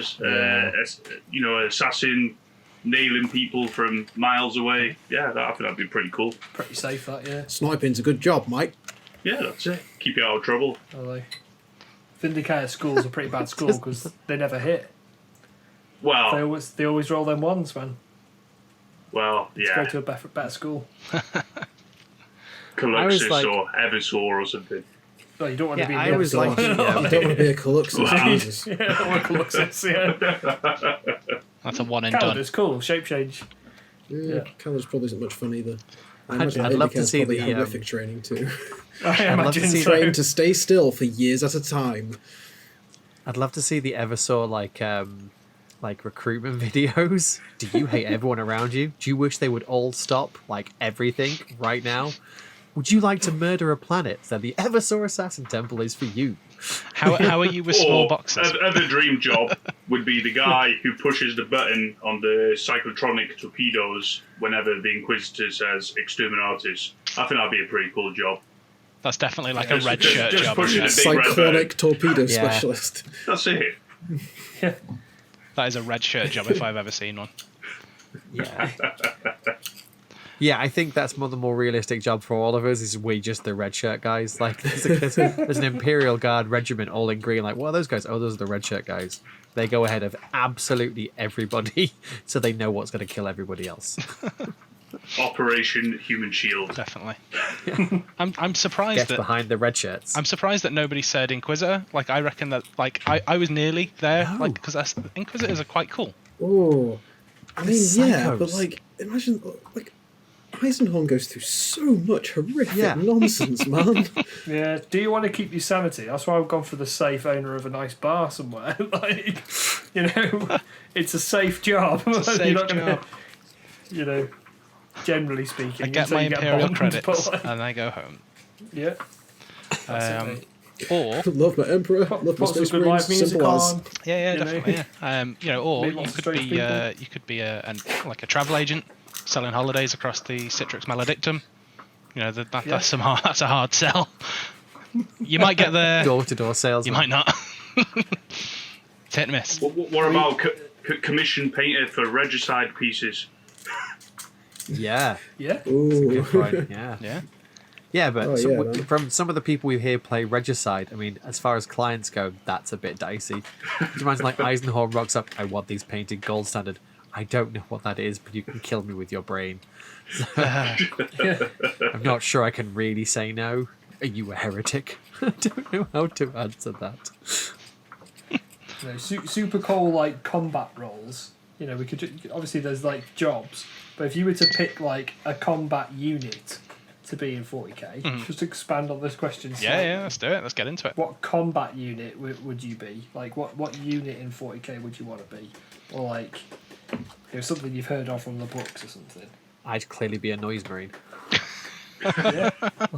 assassin, nailing people from miles away. Yeah, I think that'd be pretty cool. Pretty safe, that, yeah. Sniping's a good job, Mike. Yeah, that's it. Keep you out of trouble. Although, Vindicator school's a pretty bad school because they never hit. Well, They always roll them ones, man. well, Go yeah. to a better school. Caluxus like- or Eversaur or something. No, you don't want to be in I the was episode. like, You don't want to be a Caluxus, Wow. Jesus. Yeah, I don't want to look sexy. Yeah. That's a one and done. Calendar's cool. Shape change. Yeah, Calendars probably isn't much fun either. I'd love to Vindicare's see probably the, horrific training too. I love to imagine see so. Trained to stay still for years at a time. I'd love to see the Eversaw like recruitment videos. Do you hate everyone around you? Do you wish they would all stop like everything right now? Would you like to murder a planet? Then the Eversaw Assassin Temple is for you. How are you with small Or boxes? other dream job would be the guy who pushes the button on the cyclotronic torpedoes whenever the Inquisitor says exterminatus. I think that'd be a pretty cool job. That's definitely like Yeah, a red just- shirt just job. pushing isn't it? a big red Cyclonic bird. torpedo Yeah. specialist. That's it. Yeah. That is a red shirt job if I've ever seen one. Yeah. Yeah, I think that's the more realistic job for all of us. Is we just the red shirt guys? Like, there's an Imperial Guard regiment all in green. Like, what are those guys? Oh, those are the red shirt guys. They go ahead of absolutely everybody, so they know what's going to kill everybody else. Operation Human Shield. Definitely. I'm surprised Gets that behind the red shirts. I'm surprised that nobody said Inquisitor. Like, I reckon that, like, I was nearly there, No. like, because Inquisitors are quite cool. Oh, I mean, The yeah, but psychos. like, imagine like Eisenhorn goes through so much horrific Yeah. nonsense, man. Yeah. Do you want to keep your sanity? That's why I've gone for the safe owner of a nice bar somewhere. Like, you know, it's a safe job. It's a safe You're not gonna, job. you know, generally speaking. I get until my you Imperial bombed, credits but, like, and I go home. yeah. That's it, Um, mate. or Love my Emperor, Put love my some Space good Marines, live music simple as. on. yeah, you know. definitely, yeah. You know, or Meet you lots of could strange be people. like a travel agent selling holidays across the Citrix Maledictum. You know, Yeah. that's that's a hard sell. You might get there, Door-to-door sales. you might not. It's hit and miss. What about commission painter for regicide pieces? Yeah. Yeah. Ooh. Good point. Yeah. Yeah. Yeah, but Oh, yeah, man. from some of the people we hear play Regicide, I mean, as far as clients go, that's a bit dicey. Could you imagine, like, Eisenhorn rocks up, I want these painted gold standard. I don't know what that is, but you can kill me with your brain. Yeah. I'm not sure I can really say no. Are you a heretic? I don't know how to answer that. You know, super cool like combat roles. You know, we could obviously there's like jobs, but if you were to pick like a combat unit to be in 40k, just to expand on this question. Yeah, slightly, yeah, let's do it. Let's get into it. What combat unit would you be? Like, what unit in 40k would you want to be? Or like, you know, something you've heard of from the books or something. I'd clearly be a noise marine. Yeah.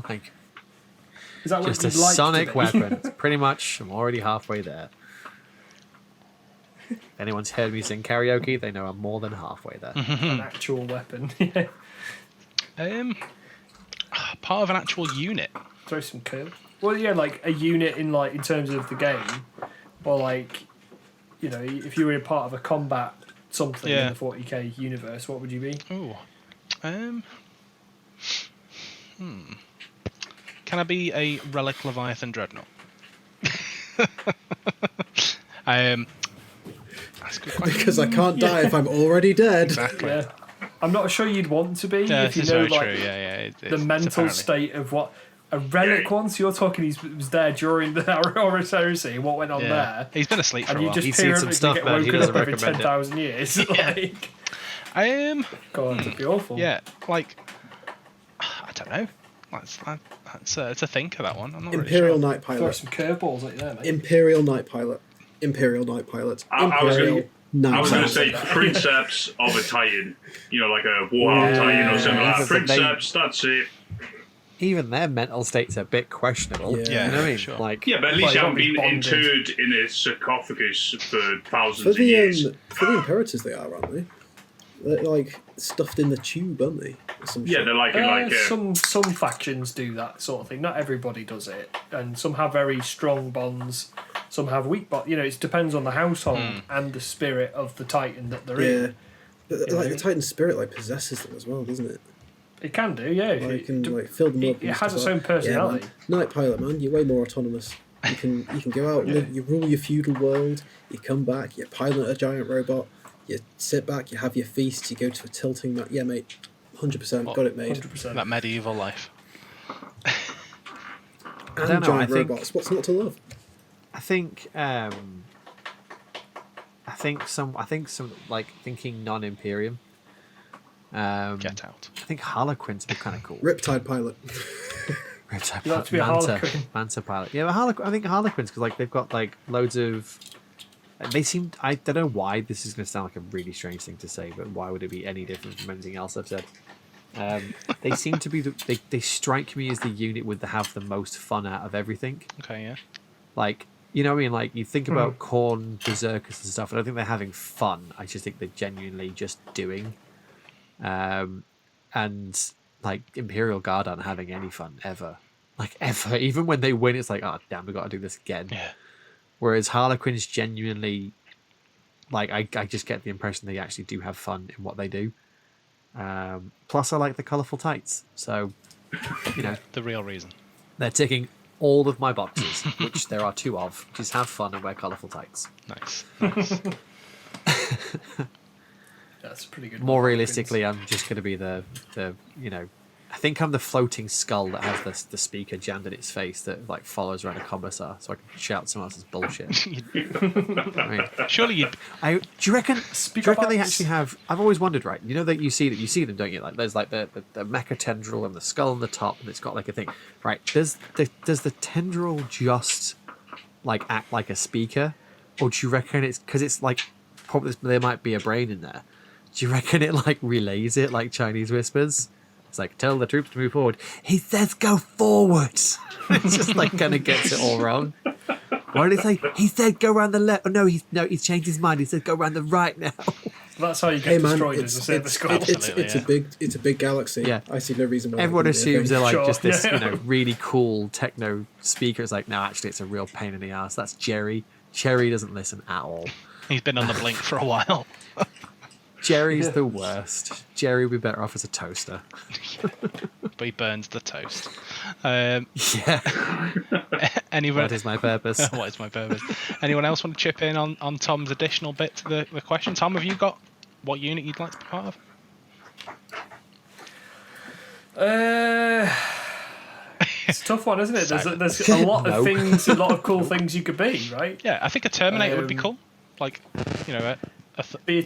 Like, Is that what just a you'd like sonic to be? weapon. It's pretty much, I'm already halfway there. If anyone's heard me sing karaoke, they know I'm more than halfway there. An actual weapon. Yeah. Part of an actual unit. Throw some curve. Well, yeah, like a unit in terms of the game, or like, you know, if you were a part of a combat something Yeah. in the 40k universe, what would you be? Ooh. Can I be a Relic Leviathan Dreadnought? That's a good question. Because I can't die if I'm already dead. Exactly. Yeah, I'm not sure you'd want to be Yeah, if this you is know very like true. Yeah, yeah. the mental apparently- state of what a relic once. You're talking, he was there during the Horus Heresy. What went on Yeah. there? He's been asleep for And a you while. just He's seen some periodically stuff, get man. He woken doesn't up every recommend it. 10,000 years. Like, God, it'd be awful. Yeah, like I don't know. It's a thinker, that one. I'm not Imperial really sure. Night Throw Pilot. some curveballs at you there, mate. Imperial Night Pilot. Imperial Night Pilot. I was Imperial gonna- Night I was going to Pilot. say Princeps of a Titan. You know, like a Warhound Titan or something like that. But they- Princeps, that's it. Even their mental state's a bit questionable. Yeah. You know what I mean? Sure. Like, Yeah, but at Well, least you you haven't won't be been bonded. interred in a sarcophagus for thousands For of years. the Imperators they are, aren't they? They're like stuffed in the tube, aren't they? Or some Yeah, shit. they're like in like a, some factions do that sort of thing. Not everybody does it, and some have very strong bonds. Some have weak bonds. You know, it depends on the household and the spirit of the Titan that they're Yeah. in. But You like know? the Titan spirit like possesses them as well, doesn't it? It can do, yeah. if Like, you- you can like fill them it- up. it and has stuff its like own that. personality. Yeah, man. Night Pilot, man, you're way more autonomous. You can go out, and you rule your feudal world. You come back, you pilot a giant robot. You sit back, you have your feast. You go to a tilting mat. Yeah, mate, 100% got it made. 100%. That medieval life. And don't know, giant I think- robots. What's not to love? I think some like thinking non-Imperium. Get out. I think Harlequins would be kind of cool. Riptide Pilot. Riptide You like to be a Manta, Harlequin? Manta pilot. Yeah, but I think Harlequins because like they've got like loads of. They seem. I don't know why this is going to sound like a really strange thing to say, but why would it be any different from anything else I've said? They seem to be. They strike me as the unit with have the most fun out of everything. Okay, yeah. Like, you know what I mean? Like, you think about Khorne, Berserkers and stuff, and I think they're having fun. I just think they're genuinely just doing. And like Imperial Guard aren't having any fun ever. Like ever. Even when they win, it's like, oh damn, we got to do this again. Yeah. Whereas Harlequins genuinely, like I just get the impression they actually do have fun in what they do. Plus, I like the colourful tights. So, you know, The real reason. they're ticking all of my boxes, which there are 2 of. Just have fun and wear colourful tights. Nice. Nice. That's pretty good. More realistically, I'm just going to be the you know, I think I'm the floating skull that has the speaker jammed in its face that like follows around a commissar, so I can shout someone else's bullshit. I mean, Surely you'd. do you reckon? Do Speaker you reckon they box. actually have? I've always wondered, right? You know that you see them, don't you? Like there's like the mecha tendril and the skull on the top, and it's got like a thing, right? Does the tendril just like act like a speaker, or do you reckon it's because it's like probably there might be a brain in there? Do you reckon it like relays it like Chinese whispers? It's like, tell the troops to move forward. He says go forward. It's just like kind of gets it all wrong. Why did he say? He said go around the left. Oh, no, he's changed his mind. He said go around the right now. That's how you Hey get man, destroyed as a service squad. Absolutely, it's a big galaxy. Yeah. I see no reason why. Everyone that couldn't be a assumes thing. they're like Sure, just this, yeah. you know, really cool techno speaker. It's like, no, actually, it's a real pain in the ass. That's Jerry. Jerry doesn't listen at all. He's been on the blink for a while. Jerry's the worst. Jerry would be better off as a toaster. But he burns the toast. Yeah, Anyone? that is my purpose. What is my purpose? Anyone else want to chip in on Tom's additional bit to the question? Tom, have you got what unit you'd like to be part of? It's a tough one, isn't it? Silent. There's a lot No. of things, a lot of cool things you could be, right? Yeah, I think a Terminator would be Um, cool. Like, you know, Be a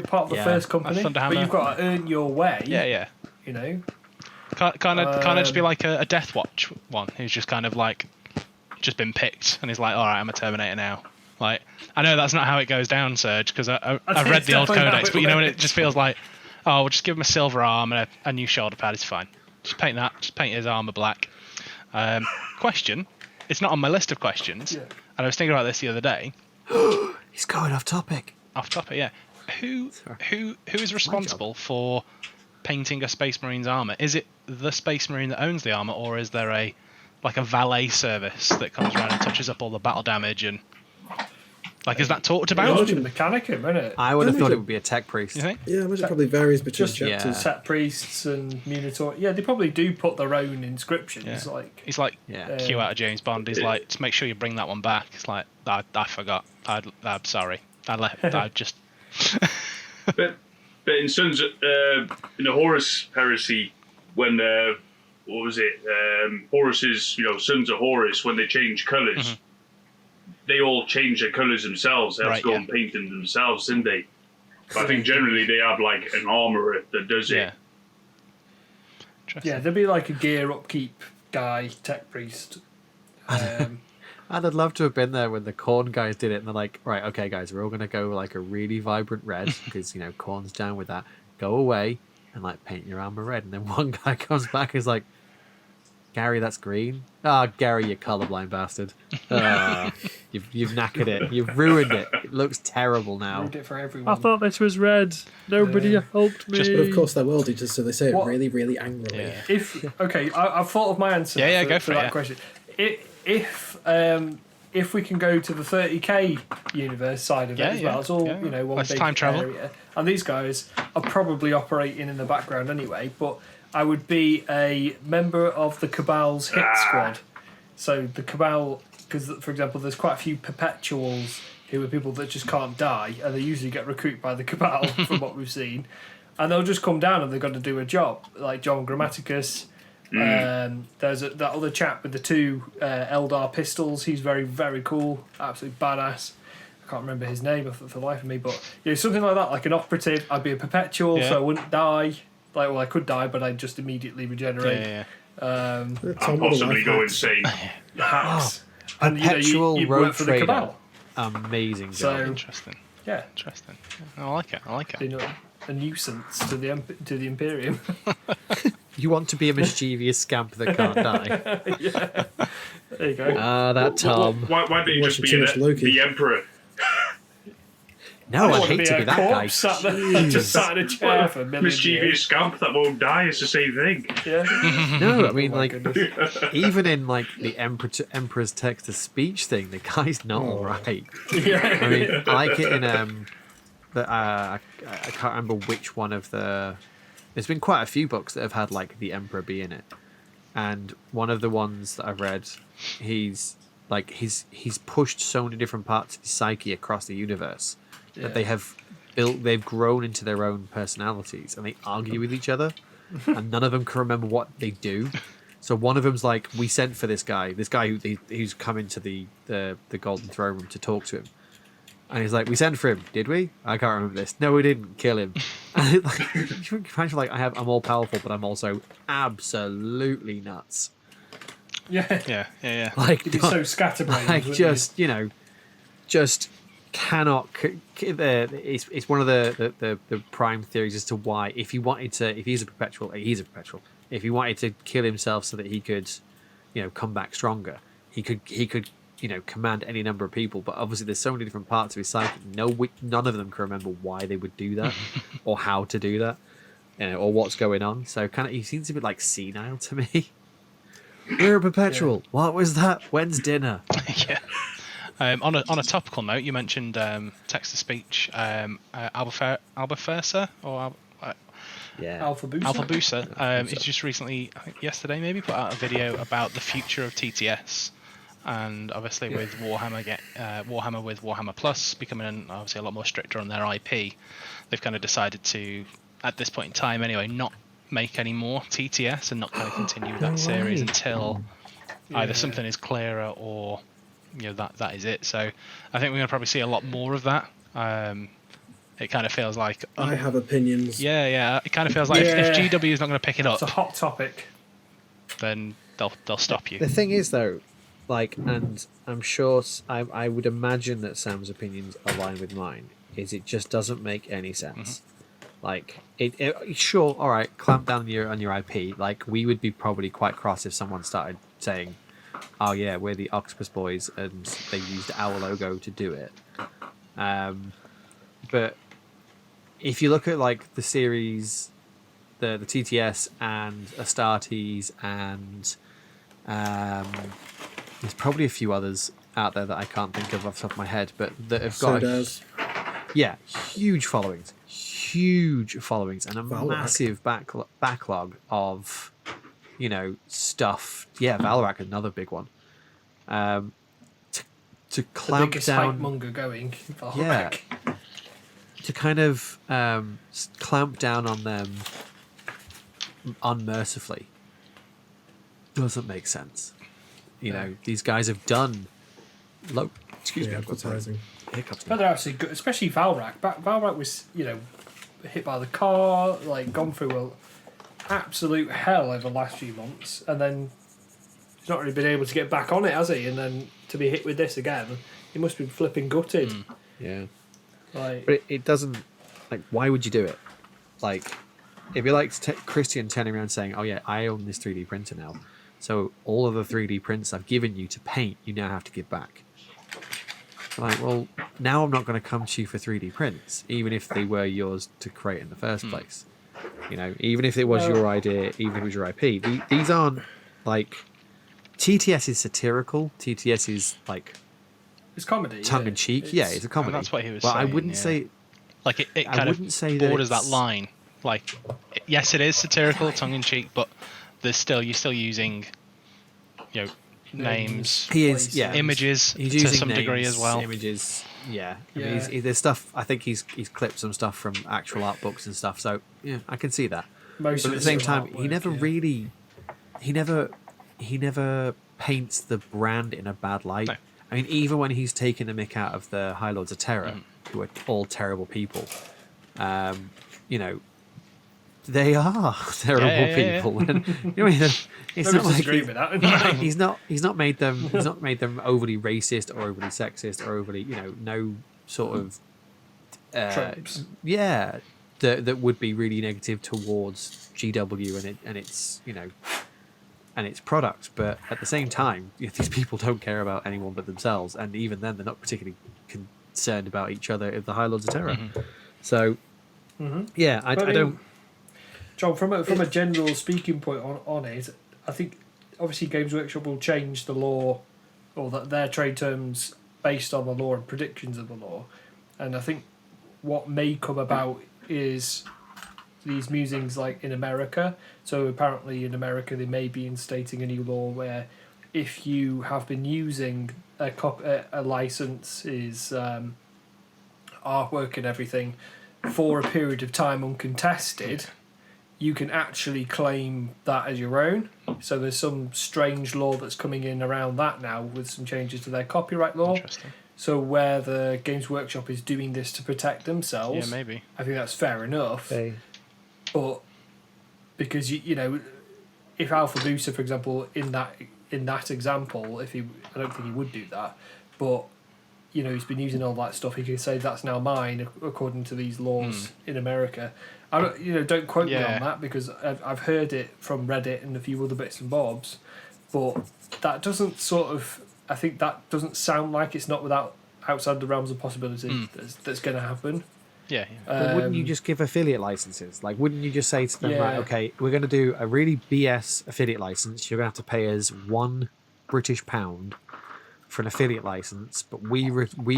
part of the Yeah. first company, but Thunderhammer. you've got to earn your way. yeah. You know. Kind of just be like a Death Watch one who's just kind of like just been picked and he's like, all right, I'm a Terminator now. Like, I know that's not how it goes down, Serge, because I've think read it's the old definitely how codex, it but you know, when it works. just feels like, oh, we'll just give him a silver arm and a new shoulder pad, it's fine. Just paint that. Just paint his armor black. Question. It's not on my list of questions, Yeah. and I was thinking about this the other day. He's going off topic. Off topic, yeah. Who is responsible for painting a Space Marine's armor? Is it the Space Marine that owns the armor, or is there a valet service that comes around and touches up all the battle damage and like is that talked It's about? a mechanicum, isn't it? I would have I thought think it would be a tech priest. You think? Yeah, I imagine it probably varies between Just chapters. Set priests and Munitor. Yeah, they probably do put their own inscriptions. Yeah. Like, He's like Yeah. Q out of James Bond. He's like, just make sure you bring that one back. It's like I forgot. I'm sorry. I just. But in Sons, in the Horus heresy, when what was it? Horus's, Sons of Horus, when they change colors, they all change their colors themselves. They have Right, to go yeah. and paint them themselves, didn't they? But I think generally they have like an armorer that does Yeah. it. Interesting. yeah, there'd be like a gear upkeep guy, tech priest. And I'd love to have been there when the Corn guys did it, and they're like, right, okay, guys, we're all going to go like a really vibrant red, because, Corn's down with that. Go away and like paint your armor red. And then one guy comes back and is like, Gary, that's green. Ah, Gary, you colourblind bastard. You've knackered it. You've ruined it. It looks terrible now. Ruined it for everyone. I thought this was red. Nobody helped me. Just- But of course they will do, just so they say What? it really, really angrily. Yeah. I've thought of my answer. Yeah, for, go for for it, that yeah. question. If we can go to the 30k universe side of Yeah, it as yeah, well, it's all yeah. one Let's big time travel. area. And these guys are probably operating in the background anyway. But I would be a member of the Cabal's hit squad. So the Cabal, because for example, there's quite a few perpetuals who are people that just can't die, and they usually get recruited by the Cabal from what we've seen, and they'll just come down and they've got to do a job, like John Grammaticus. There's that other chap with the two Eldar pistols. He's very, very cool, absolutely badass. I can't remember his name for the life of me, but something like that, like an operative. I'd be a perpetual, Yeah. so I wouldn't die. Like, well, I could die, but I'd just immediately regenerate. Yeah. And Tom with the possibly life go hacks. insane. Hacks. And Perpetual you'd road work for the trader. Cabal. Amazing job. So Interesting. yeah, Interesting. I like it. a nuisance to the Imperium. You want to be a mischievous scamp that can't die. There you go. Ah, that Tom. Why don't you just Watching be too much Loki. the Emperor? No, I'd wanna hate to be a that guy. corpse sat there, just sat in a chair for a million Mischievous years. scamp that won't die. It's the same thing. Yeah. No, I mean, Oh my like, goodness. even in like the Emperor's text-to-speech thing, the guy's not all right. Yeah. I mean, I like it in I can't remember which one of the. There's been quite a few books that have had like the Emperor be in it, and one of the ones that I've read, he's pushed so many different parts of his psyche across the universe that they've grown into their own personalities, and they argue with each other, and none of them can remember what they do. So one of them's like, we sent for this guy who's come into the Golden Throne Room to talk to him. And he's like, we sent for him, did we? I can't remember this. No, we didn't. Kill him. And it, like, you imagine, like, I'm all powerful, but I'm also absolutely nuts. Yeah. Yeah. Like, You'd be so scatterbrained. like wouldn't just just cannot. It's one of the prime theories as to why, if he's a perpetual. If he wanted to kill himself so that he could, come back stronger, he could command any number of people. But obviously, there's so many different parts of his psyche. None of them can remember why they would do that, or how to do that, or what's going on. So he seems a bit like senile to me. We're a perpetual. Yeah. What was that? When's dinner? Yeah. On a topical note, you mentioned text to speech. Albafersa or Yeah. Alpha Booster. Alpha Booster. It's just recently, I think yesterday maybe, put out a video about the future of TTS, and obviously with Warhammer with Warhammer Plus becoming obviously a lot more stricter on their IP, they've kind of decided to, at this point in time anyway, not make any more TTS and not kind of continue with that series until either something is clearer or that is it. So I think we're going to probably see a lot more of that. It kind of feels like I have opinions. Yeah. It kind of feels like if GW is not going to pick it up, It's a hot topic. then they'll stop you. The thing is, though, and I'm sure I would imagine that Sam's opinions align with mine. Is it just doesn't make any sense? Like sure, all right, clamp down on your IP. Like, we would be probably quite cross if someone started saying, "Oh yeah, we're the Octopus Boys," and they used our logo to do it. But if you look at like the series, the TTS and Astartes, and there's probably a few others out there that I can't think of off the top of my head, but that have got huge followings, and a massive backlog of stuff. Yeah, Valrak, another big one. To clamp the biggest down, hype monger going. yeah, to kind of clamp down on them unmercifully doesn't make sense. These guys have done. Excuse me, I've got advertising. hiccups. But they're actually good, especially Valrak. Valrak was, hit by the car, like gone through absolute hell over the last few months, and then he's not really been able to get back on it, has he? And then to be hit with this again, he must be flipping gutted. Yeah. Like, But it doesn't, why would you do it? Like, if you like Christian turning around saying, "Oh yeah, I own this 3D printer now, so all of the 3D prints I've given you to paint, you now have to give back." Like, well, now I'm not going to come to you for 3D prints, even if they were yours to create in the first place. Even if it was your idea, even if it was your IP. These aren't, TTS is satirical. TTS is, it's comedy. tongue in cheek. It's a comedy. And that's what he was but saying. I wouldn't say... it kind of borders that line. Yes, it is satirical, tongue in cheek, but you're still using, names. He is, yeah. Images He's to using some degree names, as well. Images, yeah. I mean, Yeah. there's stuff. I think he's clipped some stuff from actual art books and stuff. So yeah, I can see that. Most But of at the it's same sort of time, artwork, he never yeah. really, he never paints the brand in a bad light. No. I mean, even when he's taken the mick out of the High Lords of Terror, who are all terrible people, they are terrible people. And, it's Nobody's not like disagreeing with that. he's not made them overly racist or overly sexist or overly no sort of Tropes. that would be really negative towards GW and its and its product. But at the same time, these people don't care about anyone but themselves, and even then they're not particularly concerned about each other if the High Lords of Terror. Mhm. So, yeah, I But don't. John, from a general speaking point on it, I think obviously Games Workshop will change the law, or that their trade terms based on the law and predictions of the law, and I think what may come about is these musings like in America. So apparently in America they may be instating a new law where if you have been using a license's artwork and everything for a period of time uncontested, you can actually claim that as your own. So there's some strange law that's coming in around that now with some changes to their copyright law. Interesting. So where the Games Workshop is doing this to protect themselves, Yeah, maybe. I think that's fair enough. They, But because you know, if Alpha Booster, for example, in that example, I don't think he would do that, but you know, he's been using all that stuff. He could say that's now mine according to these laws in America. I don't quote me on that because I've heard it from Reddit and a few other bits and bobs, but that doesn't I think that doesn't sound like it's not outside the realms of possibility that's going to happen. Yeah. but wouldn't you just give affiliate licenses? Like, wouldn't you just say to them, Yeah. right, okay, we're going to do a really BS affiliate license. You're going to have to pay us £1 for an affiliate license, but we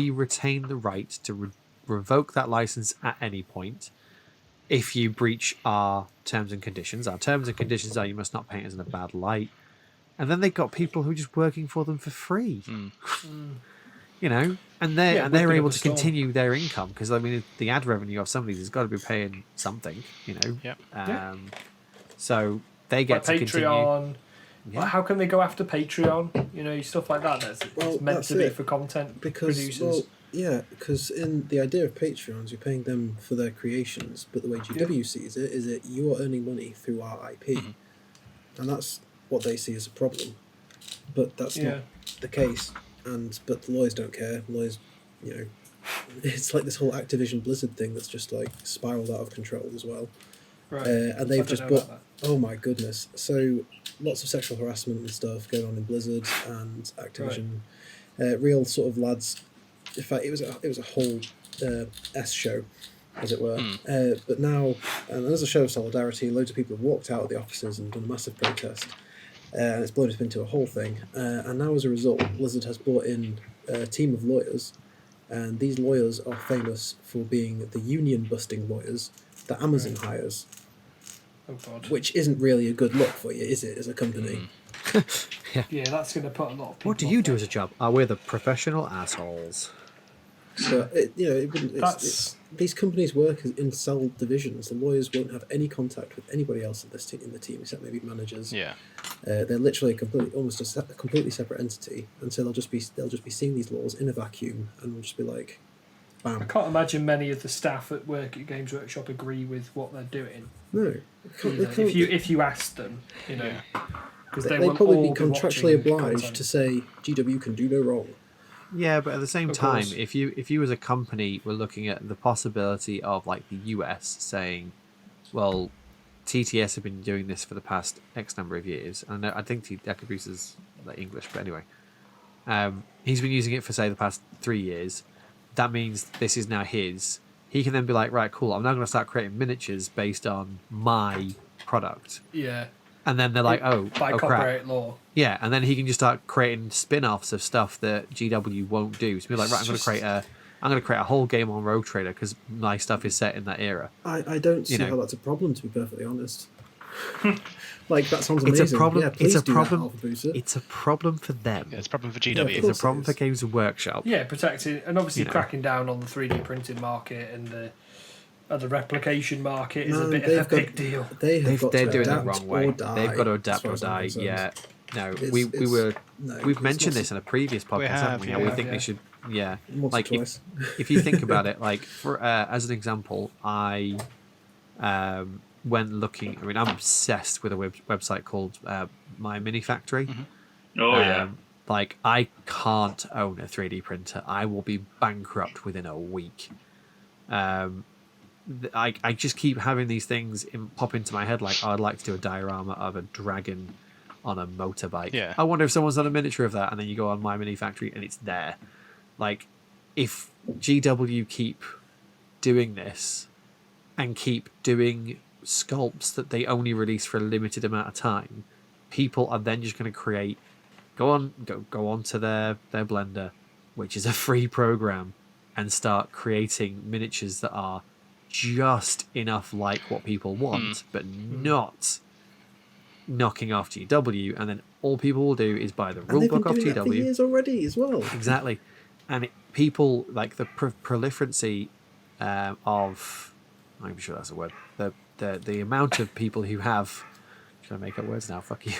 retain the right to revoke that license at any point if you breach our terms and conditions. Our terms and conditions are you must not paint us in a bad light. And then they've got people who are just working for them for free. You know, and they're whipping able up a to storm. continue their income because I mean the ad revenue of some of these has got to be paying something. You know, Yep. so they get Like to continue. Patreon. Yeah. Well, how can they go after Patreon? You know, stuff like that. It's meant that's to be it. for content Because producers. because in the idea of Patreons, you're paying them for their creations, but the way GW sees it is that you are earning money through our IP, and that's what they see as a problem. But that's not the case, but the lawyers don't care. Lawyers, you know, it's like this whole Activision Blizzard thing that's just like spiraled out of control as well. Right. And they've I don't just know bought. about Oh my goodness! So lots of sexual harassment and stuff going on in Blizzard and Activision. Real sort of lads. In fact, it was a whole S show, as it were. But now, and as a show of solidarity, loads of people have walked out of the offices and done a massive protest, and it's blown up into a whole thing. And now, as a result, Blizzard has brought in a team of lawyers, and these lawyers are famous for being the union-busting lawyers that Amazon hires. Oh God. Which isn't really a good look for you, is it, as a company? Yeah, that's going to put a lot of people. What do you do as a job? We're the professional assholes. But it wouldn't. That's- These companies work in cell divisions. The lawyers won't have any contact with anybody else in the team except maybe managers. Yeah. They're literally completely separate entity, and so they'll just be seeing these laws in a vacuum, and we'll just be like, I bam. can't imagine many of the staff at work at Games Workshop agree with what they're doing. No, If you ask them, you know, because they'd they will probably all be contractually watching obliged content. to say GW can do no wrong. Yeah, but at the same Of time, course. if you as a company were looking at the possibility of like the US saying, well, TTS have been doing this for the past X number of years, and I think Decabrice is like English, but anyway, he's been using it for say the past 3 years. That means this is now his. He can then be like, right, cool, I'm now going to start creating miniatures based on my product. Yeah. And then they're like, oh, By crap. copyright law. Yeah, and then he can just start creating spin-offs of stuff that GW won't do. So be like, right, I'm going to create a whole game on Rogue Trader because my stuff is set in that era. I don't see You know. how that's a problem, to be perfectly honest. Like, that sounds It's amazing. a problem. Yeah, please It's a do problem. That, Alpha Booster. It's a problem for them. Yeah, it's a problem for of GW. It's course a problem it for is. Games Workshop. Yeah, protecting and obviously You know. cracking down on the 3D printing market and the replication market is a Man, bit they've of a got- big deal. They're They're doing it the adapt wrong way. or die, They've got to as adapt far or as I'm die. concerned. Yeah. No, It's- we've it's mentioned not- this in a previous podcast, have, haven't we? yeah. How we We think have, they should. Yeah. Once or Like twice. if you think about it, like for as an example, I went looking. I mean, I'm obsessed with a website called My Mini Factory. Oh yeah. Like I can't own a 3D printer. I will be bankrupt within a week. I just keep having these things pop into my head. Like, oh, I'd like to do a diorama of a dragon on a motorbike. Yeah. I wonder if someone's done a miniature of that, and then you go on My Mini Factory and it's there. Like, if GW keep doing this and keep doing sculpts that they only release for a limited amount of time, people are then just going to go on to their Blender, which is a free program, and start creating miniatures that are just enough like what people want, but not knocking off GW, and then all people will do is buy the rulebook off GW. That for years already as well. Exactly, and people like the proliferancy of, I'm sure that's a word. The amount of people who have, should I make up words now? Fuck you.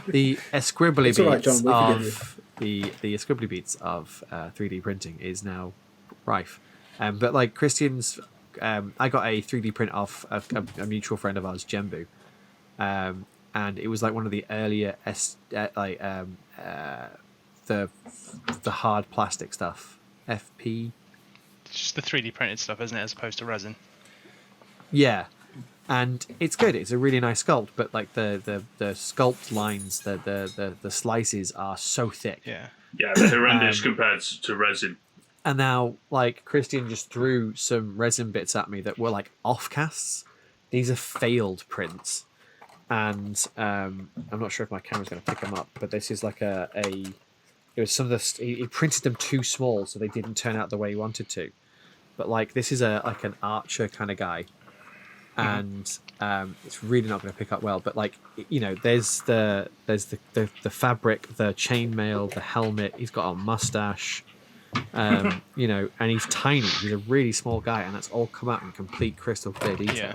The scribbly beats of the scribbly beats of 3D printing is now rife. But like Christian's, I got a 3D print off a mutual friend of ours, Jembu, and it was like one of the earlier the hard plastic stuff, FP. It's just the 3D printed stuff, isn't it, as opposed to resin? Yeah, and it's good. It's a really nice sculpt, but like the sculpt lines, the slices are so thick. Yeah. Yeah, they're horrendous compared to resin. And now, like, Christian just threw some resin bits at me that were like offcasts. These are failed prints, and I'm not sure if my camera's going to pick them up, but this is like it was some of the he printed them too small, so they didn't turn out the way he wanted to. But like, this is like an archer kind of guy, and it's really not going to pick up well. But like, you know, there's the fabric, the chainmail, the helmet. He's got a mustache. You know, and he's tiny. He's a really small guy, and that's all come out in complete crystal clear detail. Yeah.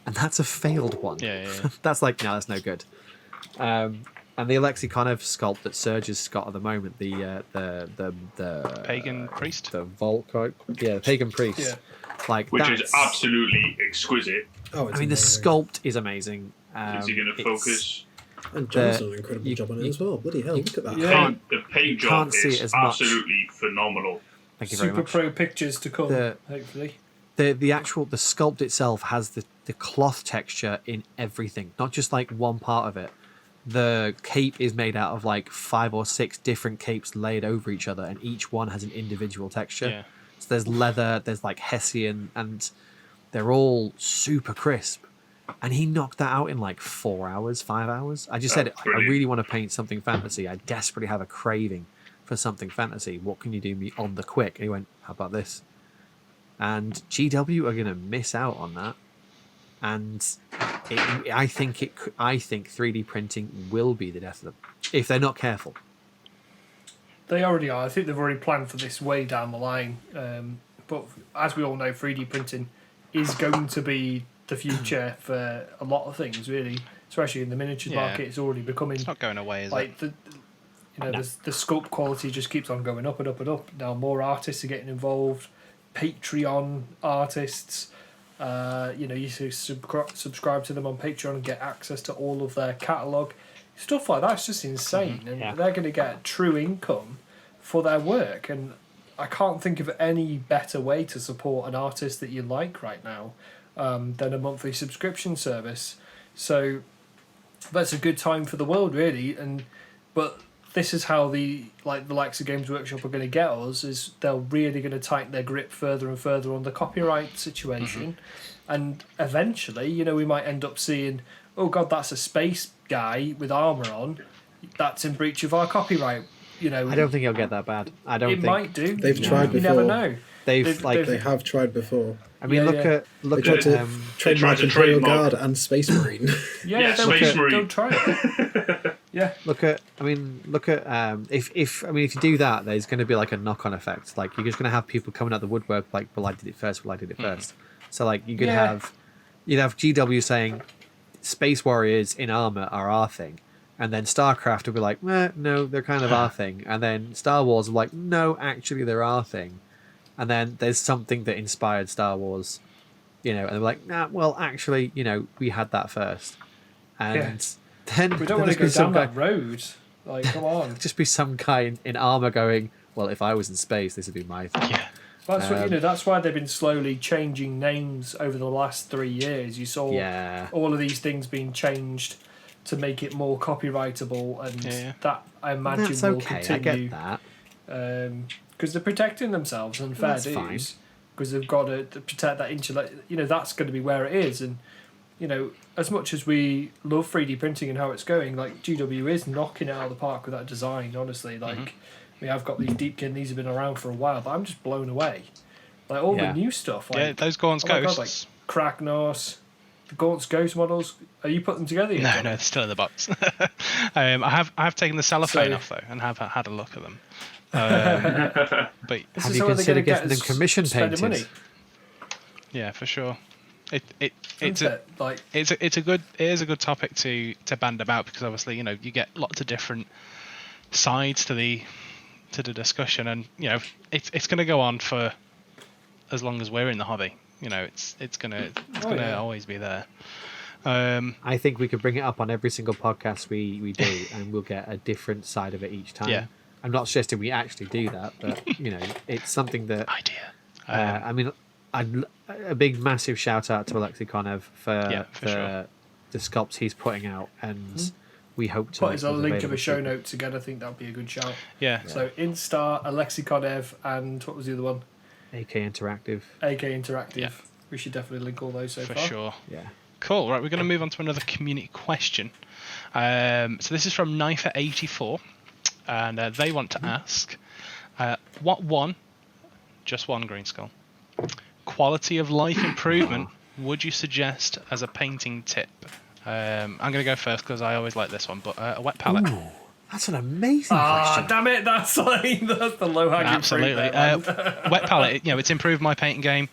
And that's a failed one. Yeah. That's like, no, that's no good. And the Alexei Konev sculpt that Serge has got at the moment, the Pagan priest, the the pagan priest, Yeah. like Which is absolutely exquisite. Oh, it's I mean, the amazing. sculpt is amazing. Is he going to focus? And John's done an incredible job on it as well. Bloody hell, look at that. Yeah. The paint job can't see it is as much. absolutely phenomenal. Thank you very Super much. pro pictures to come, The- hopefully. The sculpt itself has the cloth texture in everything, not just like one part of it. The cape is made out of like 5 or 6 different capes laid over each other, and each one has an individual texture. Yeah. So there's leather, there's like Hessian, and they're all super crisp. And he knocked that out in like 4 hours, 5 hours. I just said, I brilliant. really want to paint something fantasy. I desperately have a craving for something fantasy. What can you do me on the quick? And he went, how about this? And GW are going to miss out on that. And I think 3D printing will be the death of them if they're not careful. They already are. I think they've already planned for this way down the line. But as we all know, 3D printing is going to be the future for a lot of things, really. Especially in the miniatures Yeah. market, it's already becoming It's not going away, is it? like the sculpt quality just keeps on going up and up and up. Now more artists are getting involved. Patreon artists, you subscribe to them on Patreon and get access to all of their catalogue. Stuff like that's just insane, and Yeah. they're going to get true income for their work. And I can't think of any better way to support an artist that you like right now than a monthly subscription service. So that's a good time for the world, really. But this is how the likes of Games Workshop are going to get us, is they're really going to tighten their grip further and further on the copyright situation. And eventually, we might end up seeing, oh God, that's a space guy with armour on. That's in breach of our copyright. I don't think it'll get that bad. I don't It think might do. They've tried You before. never know. they've They have tried before. I mean, Yeah, look yeah. at They tried to trademark to Imperial trademark. Guard and Space Marine. Yeah, Space Marine. they'll try it. Yeah. look at if you do that, there's going to be like a knock-on effect. Like, you're just going to have people coming out the woodwork like, well, I did it first. So like, you could you'd have GW saying Space Warriors in armor are our thing, and then StarCraft will be like, no, they're kind of our thing, and then Star Wars will be like, no, actually they're our thing, and then there's something that inspired Star Wars, and they're like, nah, well, actually, we had that first, and then We don't want to go down that road. Like, come on. just be some guy in armor going, well, if I was in space, this would be my thing. Yeah. That's what that's why they've been slowly changing names over the last 3 years. You saw all of these things being changed to make it more copyrightable, and that I imagine That's will okay. continue. I get that. because they're protecting themselves and fair That's fine. dues, because they've got to protect that insulate. That's going to be where it is, and as much as we love 3D printing and how it's going, like GW is knocking it out of the park with that design. Honestly, like I've got these Deepkin; these have been around for a while, but I'm just blown away. Like all the new stuff. Like, those Gaunt's oh my God, Ghosts. like Kragnos, the Gaunt's Ghost models. Are you putting them together yet? No, John? they're still in the box. I have taken the cellophane off though, and have had a look at them. But This Have is you how they're considered gonna getting get them commission spending painted? money. yeah, for sure. It's Isn't a it? Like it is a good topic to band about, because obviously you get lots of different sides to the discussion, and it's going to go on for as long as we're in the hobby. It's gonna always be there. I think we could bring it up on every single podcast we do, and we'll get a different side of it each time. Yeah. I'm not suggesting we actually do that, but it's something that Idea. I mean, a big massive shout out to Alexikonev for sure. the sculpts he's putting out, and we hope to put make as a those link of available a show to- note together. I think that'd be a good shout. Yeah. So Instar, Alexikonev, and what was the other one? AK Interactive. AK Interactive. Yeah. We should definitely link all those so For far. sure. Yeah. Cool. Right, we're going to move on to another community question. So this is from Knifer84, and they want to ask, just one Green Skull, quality of life improvement would you suggest as a painting tip? I'm going to go first because I always like this one, but a wet palette. Ooh, that's an amazing Ah, question. damn it! That's the low hanging Absolutely. fruit. There, man. Wet palette, it's improved my painting game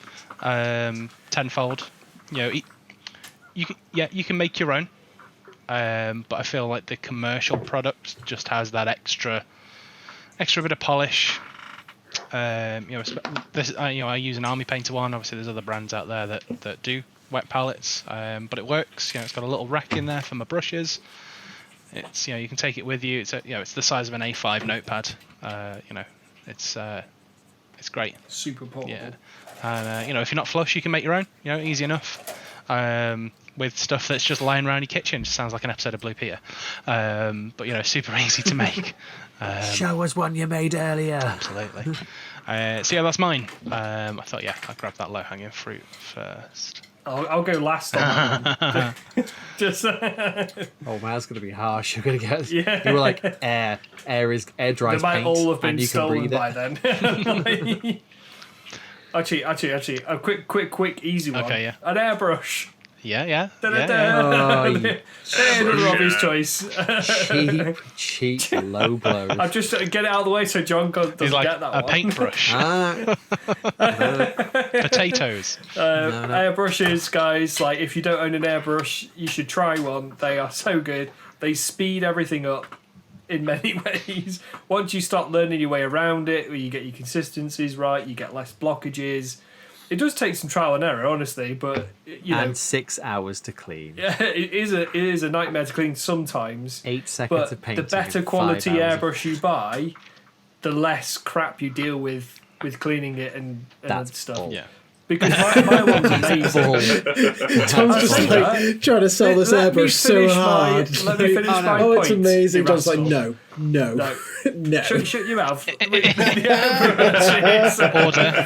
tenfold. You can make your own, but I feel like the commercial product just has that extra bit of polish. I use an Army Painter one. Obviously, there's other brands out there that do wet palettes, but it works. It's got a little rack in there for my brushes. It's you can take it with you. It's the size of an A5 notepad. It's great. Super portable. Yeah, and if you're not flush, you can make your own. Easy enough. With stuff that's just lying around your kitchen. Just sounds like an episode of Blue Peter. But super easy to make. Show us one you made earlier. Absolutely. So that's mine. I thought I'd grab that low hanging fruit first. I'll go last on that one. Just Oh man, that's gonna be harsh. You're gonna get. Yeah. You were like air dries they might paint, all have been and you can stolen breathe by it. then. Actually, a quick, easy one. Okay, yeah. An airbrush. Yeah. Oh, you Another obvious choice. cheap low blow. I'll just get it out of the way so John doesn't He's like get that a one. paintbrush. Potatoes. Airbrushes, guys, like if you don't own an airbrush, you should try one. They are so good. They speed everything up in many ways. Once you start learning your way around it, you get your consistencies right, you get less blockages. It does take some trial and error, honestly, but and 6 hours to clean. yeah, it is a nightmare to clean sometimes. 8 seconds But of painting. the better and 5 quality hours of- airbrush you buy, the less crap you deal with cleaning it and That's stuff. bull. Yeah. Because my one's amazing. Tom's just say like trying to sell this Let me airbrush so finish hard. let me finish my Oh, it's point, amazing. you John's like, rascal. no. No. Shut your mouth. Order,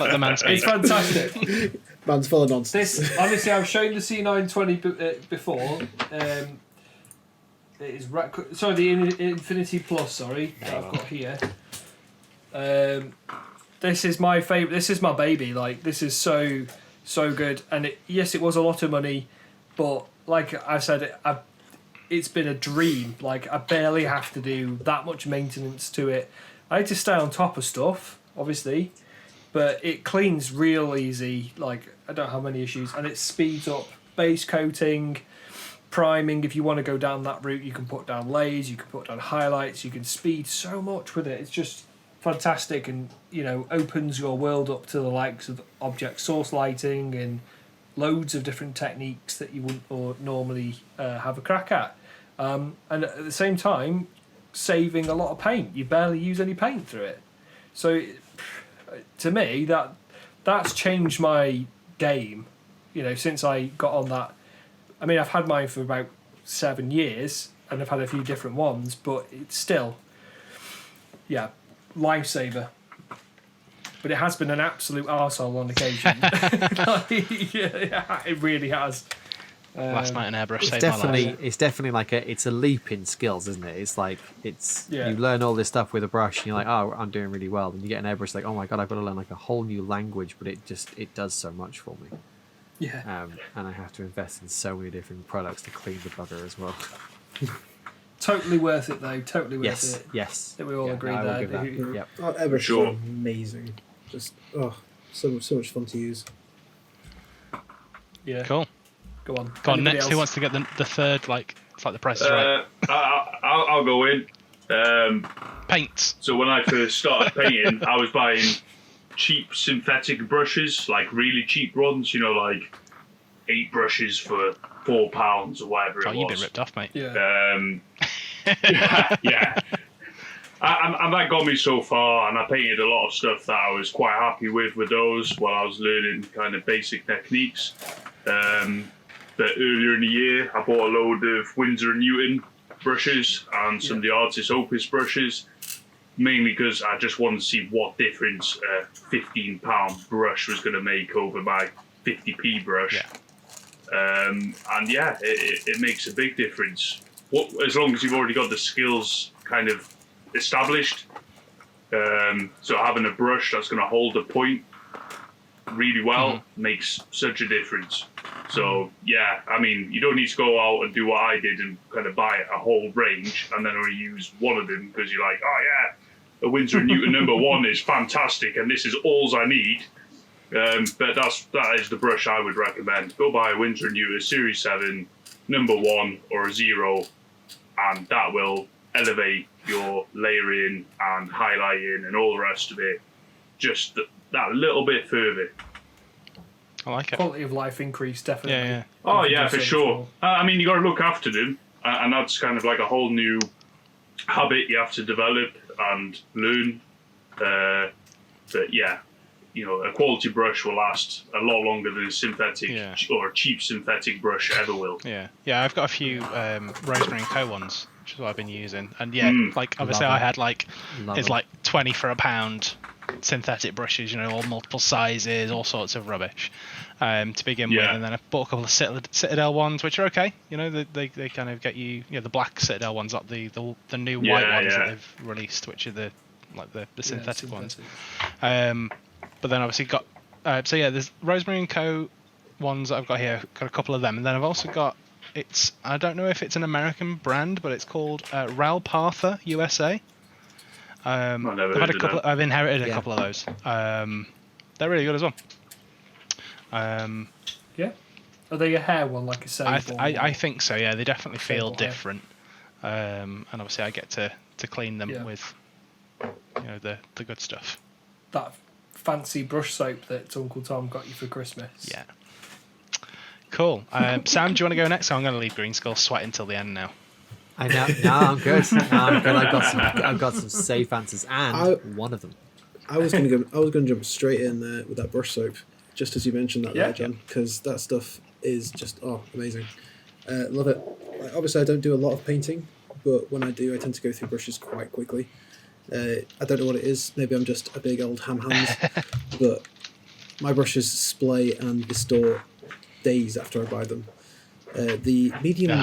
let the man speak. It's fantastic. Man's full of nonsense. This honestly, I've shown the C920 before. It is the Infinity Plus. Sorry, that I've got here. This is my favourite. This is my baby. Like this is so good. And yes, it was a lot of money, but like I said, it's been a dream. Like I barely have to do that much maintenance to it. I had to stay on top of stuff, obviously, but it cleans real easy. Like I don't have many issues, and it speeds up base coating, priming. If you want to go down that route, you can put down layers, you can put down highlights, you can speed so much with it. It's just fantastic, and opens your world up to the likes of object source lighting and loads of different techniques that you wouldn't normally have a crack at. And at the same time, saving a lot of paint. You barely use any paint through it. So to me, that's changed my game, since I got on that. I mean, I've had mine for about 7 years, and I've had a few different ones, but it's still, lifesaver. But it has been an absolute arsehole on occasion. Yeah, it really has. Last night an airbrush saved my life. It's definitely it's a leap in skills, isn't it? It's like you learn all this stuff with a brush, and you're like, oh, I'm doing really well. Then you get an airbrush, like, oh my god, I've got to learn like a whole new language, but it does so much for me. Yeah. And I have to invest in so many different products to clean the bugger as well. Totally worth it though. Totally worth it. Yes. That we all agree there. Yep. Oh, airbrush Sure. is amazing. Just so much fun to use. Yeah. Cool. Go on. Go on, Anybody next. else? Who wants to get the third? It's like the price is right. I'll go in. Paints. So when I first started painting, I was buying cheap synthetic brushes, like really cheap ones, like 8 brushes for £4 or whatever Oh, it was. you've been ripped off, mate. Yeah. Yeah. And that got me so far, and I painted a lot of stuff that I was quite happy with those while I was learning kind of basic techniques. But earlier in the year, I bought a load of Winsor & Newton brushes and some of the Artist Opus brushes, mainly because I just wanted to see what difference a £15 brush was going to make over my 50p brush. Yeah. And yeah, it makes a big difference. As long as you've already got the skills kind of established. So having a brush that's going to hold a point really well makes such a difference. So yeah, I mean, you don't need to go out and do what I did and kind of buy a whole range and then only use one of them because you're like, oh yeah, a Winsor & Newton #1 is fantastic and this is all I need. But that is the brush I would recommend. Go buy a Winsor & Newton Series 7 #1 or a 0, and that will elevate your layering and highlighting and all the rest of it just that little bit further. I like it. Quality of life increase, definitely. Yeah. Oh yeah, for sure. I mean, you got to look after them, and that's kind of like a whole new habit you have to develop and learn. But yeah, a quality brush will last a lot longer than a synthetic or a cheap synthetic brush ever will. Yeah. I've got a few Rosemary & Co ones, which is what I've been using, and obviously I had it's like 20 for £1 synthetic brushes, all multiple sizes, all sorts of rubbish to begin with, and then I bought a couple of Citadel ones, which are okay. They kind of get you, the black Citadel ones, not the new white ones that they've released, which are the synthetic ones. But then obviously got there's Rosemary & Co ones that I've got here. Got a couple of them, and then I've also got I don't know if it's an American brand, but it's called Ralpartha USA. I've inherited a couple of those. They're really good as well. Yeah. Are they a hair one, like a save? I think so. Yeah, they definitely feel different. And obviously I get to clean them with the good stuff. That fancy brush soap that Uncle Tom got you for Christmas. Yeah. Cool. Sam, do you want to go next? I'm going to leave Green Skull sweating till the end now. I know. No, I'm good. I've got some safe answers, and one of them. I was going to jump straight in there with that brush soap, just as you mentioned that there, John, because that stuff is just amazing. Love it. Obviously, I don't do a lot of painting, but when I do, I tend to go through brushes quite quickly. I don't know what it is. Maybe I'm just a big old ham hands, but my brushes splay and restore days after I buy them. The medium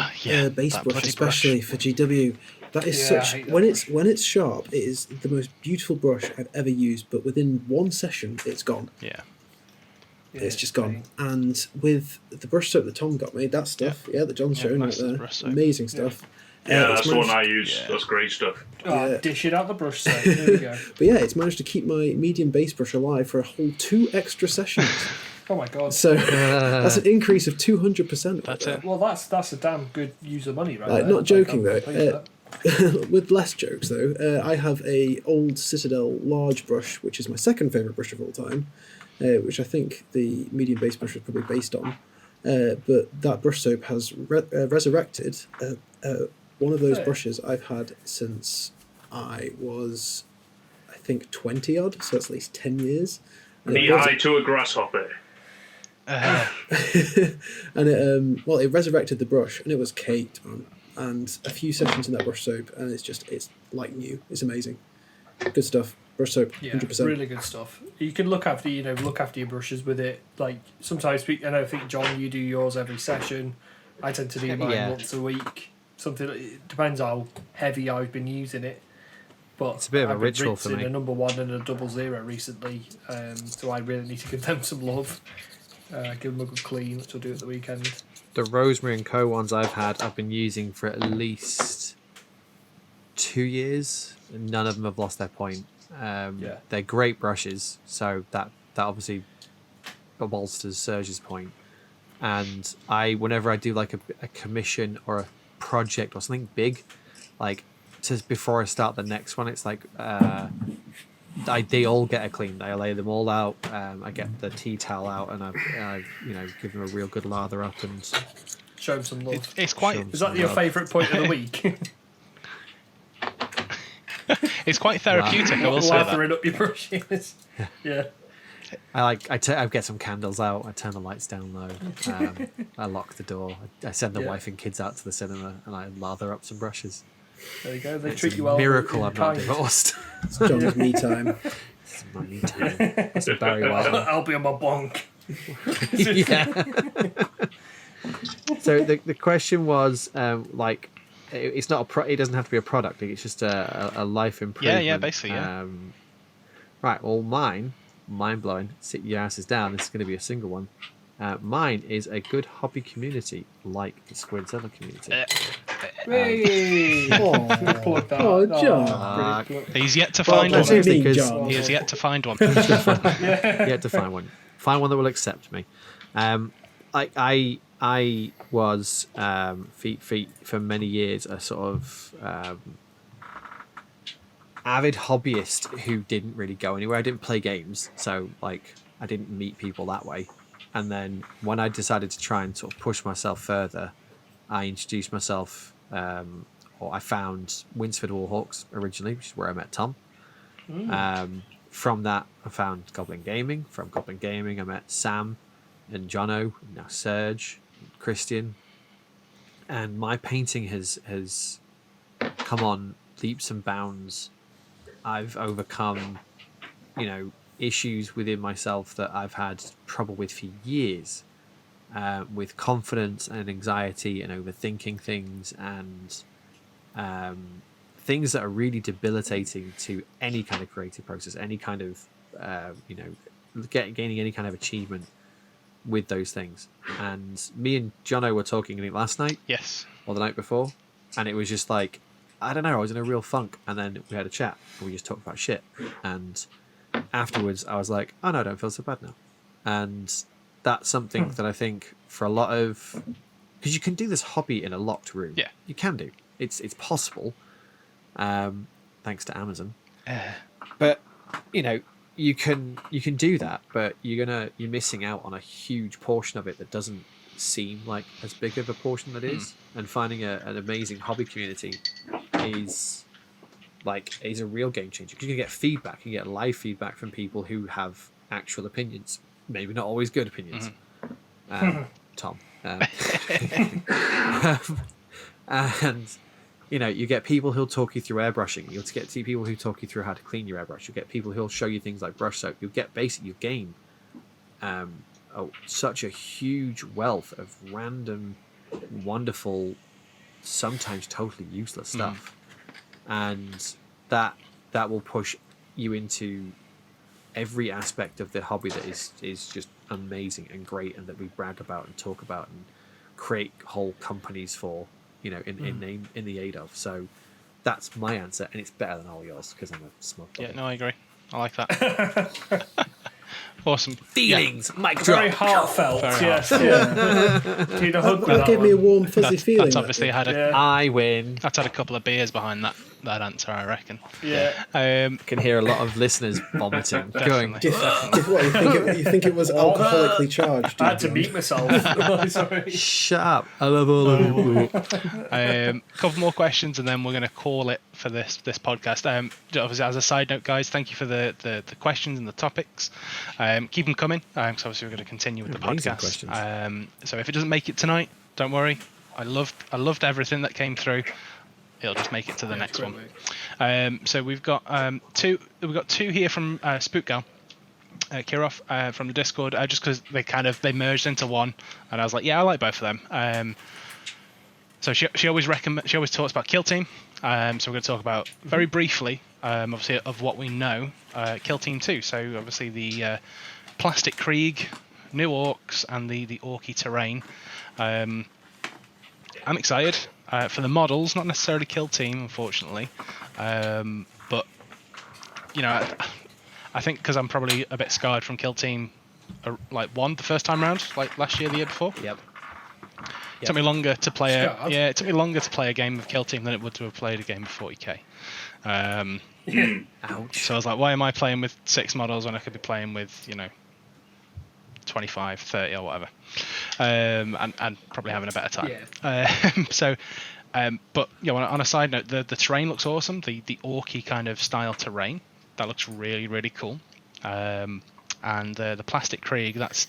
base brush, especially for GW, that is when it's sharp, it is the most beautiful brush I've ever used. But within one session, it's gone. Yeah, it's just gone. And with the brush soap that Tom got me, that stuff, that John's showing right there, amazing stuff. Yeah, that's the one I use. That's great stuff. Dish it out the brush soap. There we go. But yeah, it's managed to keep my medium base brush alive for a whole 2 extra sessions. Oh my god! So that's an increase of 200%. That's it. Well, that's a damn good use of money, right? There. Not joking though. With less jokes though, I have a old Citadel large brush, which is my second favourite brush of all time, which I think the medium base brush was probably based on. But that brush soap has resurrected one of those brushes I've had since I was, I think, 20 odd, so that's at least 10 years. Knee high to a grasshopper. And it resurrected the brush, and it was caked, man. And a few sessions in that brush soap, and it's like new. It's amazing. Good stuff. Brush soap, Yeah, 100%. really good stuff. You can look after your brushes with it. Like sometimes, and I think John, you do yours every session. I tend to do mine Yeah. once a week. Something it depends how heavy I've been using it. But It's a bit of a I've been ritual for rinsing me. a number 1 and a 00 recently, so I really need to give them some love. Give them a good clean, which I'll do at the weekend. The Rosemary and Co ones I've been using for at least 2 years, and none of them have lost their point. They're great brushes, so that obviously bolsters Serge's point. And whenever I do like a commission or a project or something big, like before I start the next one, it's like they all get a clean. I lay them all out. I get the tea towel out, and I give them a real good lather up and Show them some love. It's quite. Is that your favourite point of the week? It's quite therapeutic. I will say that. Lathering up your brushes. Yeah. I get some candles out. I turn the lights down low. I lock the door. I send the wife and kids out to the cinema, and I lather up some brushes. There you go. They It's treat a you well. miracle in I'm not kind. divorced. It's John's me time. It's my me time. That's a Barry White. I'll be on my bonk. Yeah. So the question was it's not it doesn't have to be a product. It's just a life improvement. Yeah, basically, yeah. Right. Well, mind blowing. Sit your asses down. This is going to be a single one. Mine is a good hobby community like the Squid's other community. Hey! Plug that. Oh, John. Brilliant. He's yet to Well, find that's one. it, because John. He has yet to find one. You have to find one. Find one that will accept me. I was for many years a sort of avid hobbyist who didn't really go anywhere. I didn't play games, so I didn't meet people that way. And then when I decided to try and sort of push myself further, I introduced myself, or I found Winsford Warhawks originally, which is where I met Tom. From that, I found Goblin Gaming. From Goblin Gaming, I met Sam and Jono, now Serge, and Christian. And my painting has come on leaps and bounds. I've overcome, issues within myself that I've had trouble with for years, with confidence and anxiety and overthinking things and things that are really debilitating to any kind of creative process, any kind of, gaining any kind of achievement with those things. And me and Jono were talking, I think, last night Yes. or the night before, and it was just like, I don't know, I was in a real funk, and then we had a chat and we just talked about shit, and afterwards I was like, oh no, I don't feel so bad now. And that's something that I think for a lot of, because you can do this hobby in a locked room. Yeah. You can do, it's possible, thanks to Amazon. But you can do that, but you're missing out on a huge portion of it that doesn't seem like as big of a portion that is. And finding an amazing hobby community is a real game changer, because you can get feedback, you get live feedback from people who have actual opinions, maybe not always good opinions. Tom. And you get people who'll talk you through airbrushing. You'll get people who talk you through how to clean your airbrush. You'll get people who'll show you things like brush soap. You'll gain such a huge wealth of random, wonderful, sometimes totally useless stuff, and that will push you into every aspect of the hobby that is just amazing and great, and that we brag about and talk about and create whole companies for, in the aid of. So that's my answer, and it's better than all yours because I'm a smug guy. Yeah, no, I agree. I like that. Awesome. Feelings, mic Very drop. heartfelt. Very Yes. Yeah. Do you know hug with That that gave me a one? warm, fuzzy feeling. That's obviously had a. Yeah. I win. That's had a couple of beers behind that answer, I reckon. Yeah. I can hear a lot of listeners vomiting, going, Definitely. You think it was alcoholically charged? I had to mute myself. Sorry. "Shut up! I love all of you." Couple more questions, and then we're going to call it for this podcast. Obviously, as a side note, guys, thank you for the questions and the topics. Keep them coming, because obviously we're going to continue with the Amazing podcast. questions. So if it doesn't make it tonight, don't worry. I loved everything that came through. it'll just make it to the next great one. work. So we've got two here from Spookgal. Kirov from the Discord, just because they merged into one, and I was like, yeah, I like both of them. So she always talks about KillTeam. So we're going to talk about very briefly, obviously, of what we know, KillTeam 2. So obviously the plastic Krieg, new orcs, and the orky terrain. I'm excited for the models, not necessarily KillTeam, unfortunately, but you know. I think because I'm probably a bit scarred from KillTeam, the first time round, like last year, the year before. Yep. It took me longer to play Scarred? it took me longer to play a game of KillTeam than it would to have played a game of 40k. Ouch. So I was like, why am I playing with 6 models when I could be playing with 25, 30 or whatever, and probably having a better time. Yeah. But on a side note, the terrain looks awesome. The orky kind of style terrain. That looks really, really cool, and the plastic Krieg. That's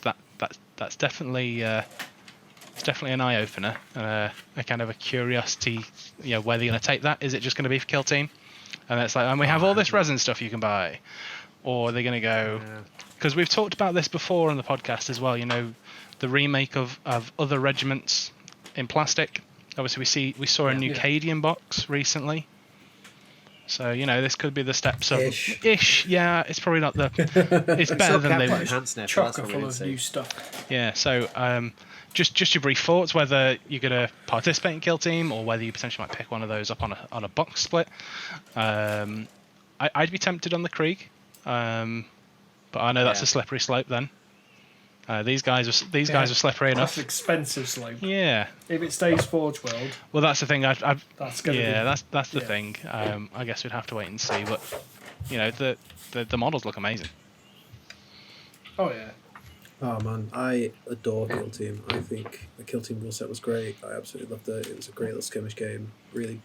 definitely it's definitely an eye opener, a kind of a curiosity. Where they're going to take that. Is it just going to be for KillTeam? And it's like, and we have all this resin stuff you can buy, or are they going to go? Because we've talked about this before on the podcast as well. The remake of other regiments in plastic. Obviously, we saw a new Cadian box recently. So this could be the steps of ish. Yeah, it's probably not the. It's better than they. Chocker full of new stuff. Yeah. So just your brief thoughts whether you're gonna participate in KillTeam or whether you potentially might pick one of those up on a box split. I'd be tempted on the Krieg, but I know that's a slippery slope. Then these guys are slippery enough. That's an expensive slope. Yeah. If it stays Forge World. Well, that's the thing. That's gonna be. That's the thing. I guess we'd have to wait and see. But the models look amazing. Oh yeah. Oh man, I adore KillTeam. I think the KillTeam rule set was great. I absolutely loved it. It was a great little skirmish game. Really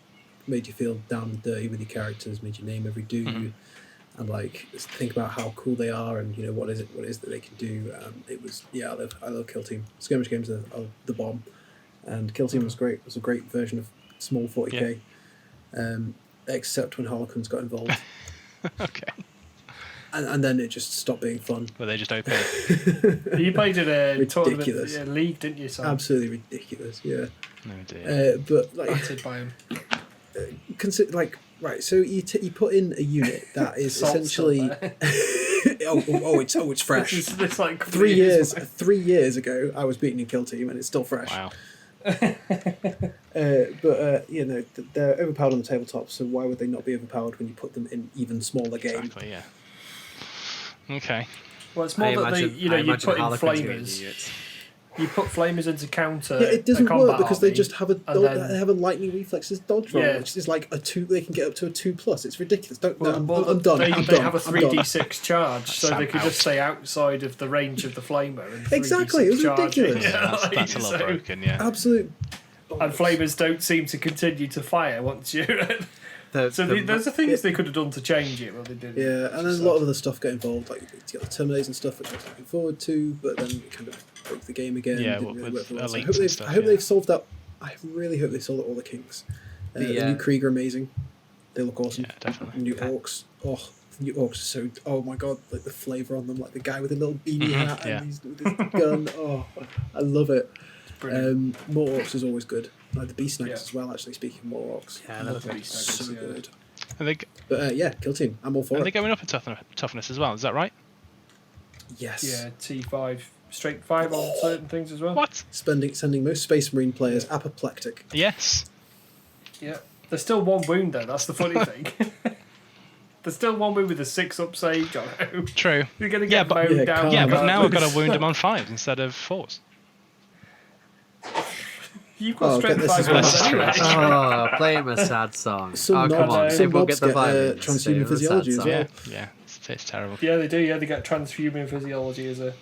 made you feel down and dirty with your characters. Made you name every dude. And think about how cool they are, and what is it that they can do. It was I love KillTeam. Skirmish games are the bomb, and KillTeam was great. It was a great version of small 40k, except when Harlequins got involved. Okay. And then it just stopped being fun. But they just opened it. You played in a tournament, Ridiculous. league, didn't you? Sam? Absolutely ridiculous. Yeah. No dear. But Battered by him. consider right. So you put in a unit that is essentially. It's fresh. It's like 3 years. 3 years ago, I was beaten in KillTeam, and it's still fresh. Wow. They're overpowered on the tabletop. So why would they not be overpowered when you put them in even smaller game? Exactly. Yeah. Okay. Well, it's more that you put in flamers. You put flamers into counter. Yeah, it doesn't work because they army, just have they have a lightning reflexes dodge roll, which is like a 2. They can get up to a 2+. It's ridiculous. I'm done. They I'm done. have a 3d6 charge, so Sam they could out. just stay outside of the range of the flamer. And Exactly, it was ridiculous. Yeah, that's a little broken. Yeah. Absolute. And flamers don't seem to continue to fire once you. There's the things they could have done to change it. Well, they didn't. Yeah, and then a lot of other stuff got involved, like you got the Terminators and stuff, which I was looking forward to, but then it kind of broke the game again. Yeah, didn't really work for a while. So elites I hope they've solved that. I really hope they solved all the kinks. The new Krieg are amazing. They look awesome. Yeah, definitely. New Orcs. Oh, new Orcs are so. Oh my god, like the flavour on them, like the guy with a little beanie hat and he's with his gun. Oh, I love it. More Orcs is always good. Like the Beast Snacks as well. Actually, speaking of more Orcs, Yeah, love they're it. So good. But KillTeam. I'm all for are it. they going up in toughness as well? Is that right? Yes. Yeah, T5, straight 5 on certain things as well. What? Sending most Space Marine players apoplectic. Yes. Yeah. There's still 1 wound though, that's the funny thing. There's still 1 wound with a 6 up save, John. True. You're going to get but- mown Yeah, down. Yeah, but now I've got regardless. to wound them on 5 instead of 4s. You've got get strength this 5 as well. wounds anyway. Oh, play him a sad song. Some come knobs- on, some maybe we'll knobs get the get, violins. transhuman Play him a sad physiology as song. well. Yeah. It's terrible. Yeah, they do. Yeah, they get transhuman physiology as a.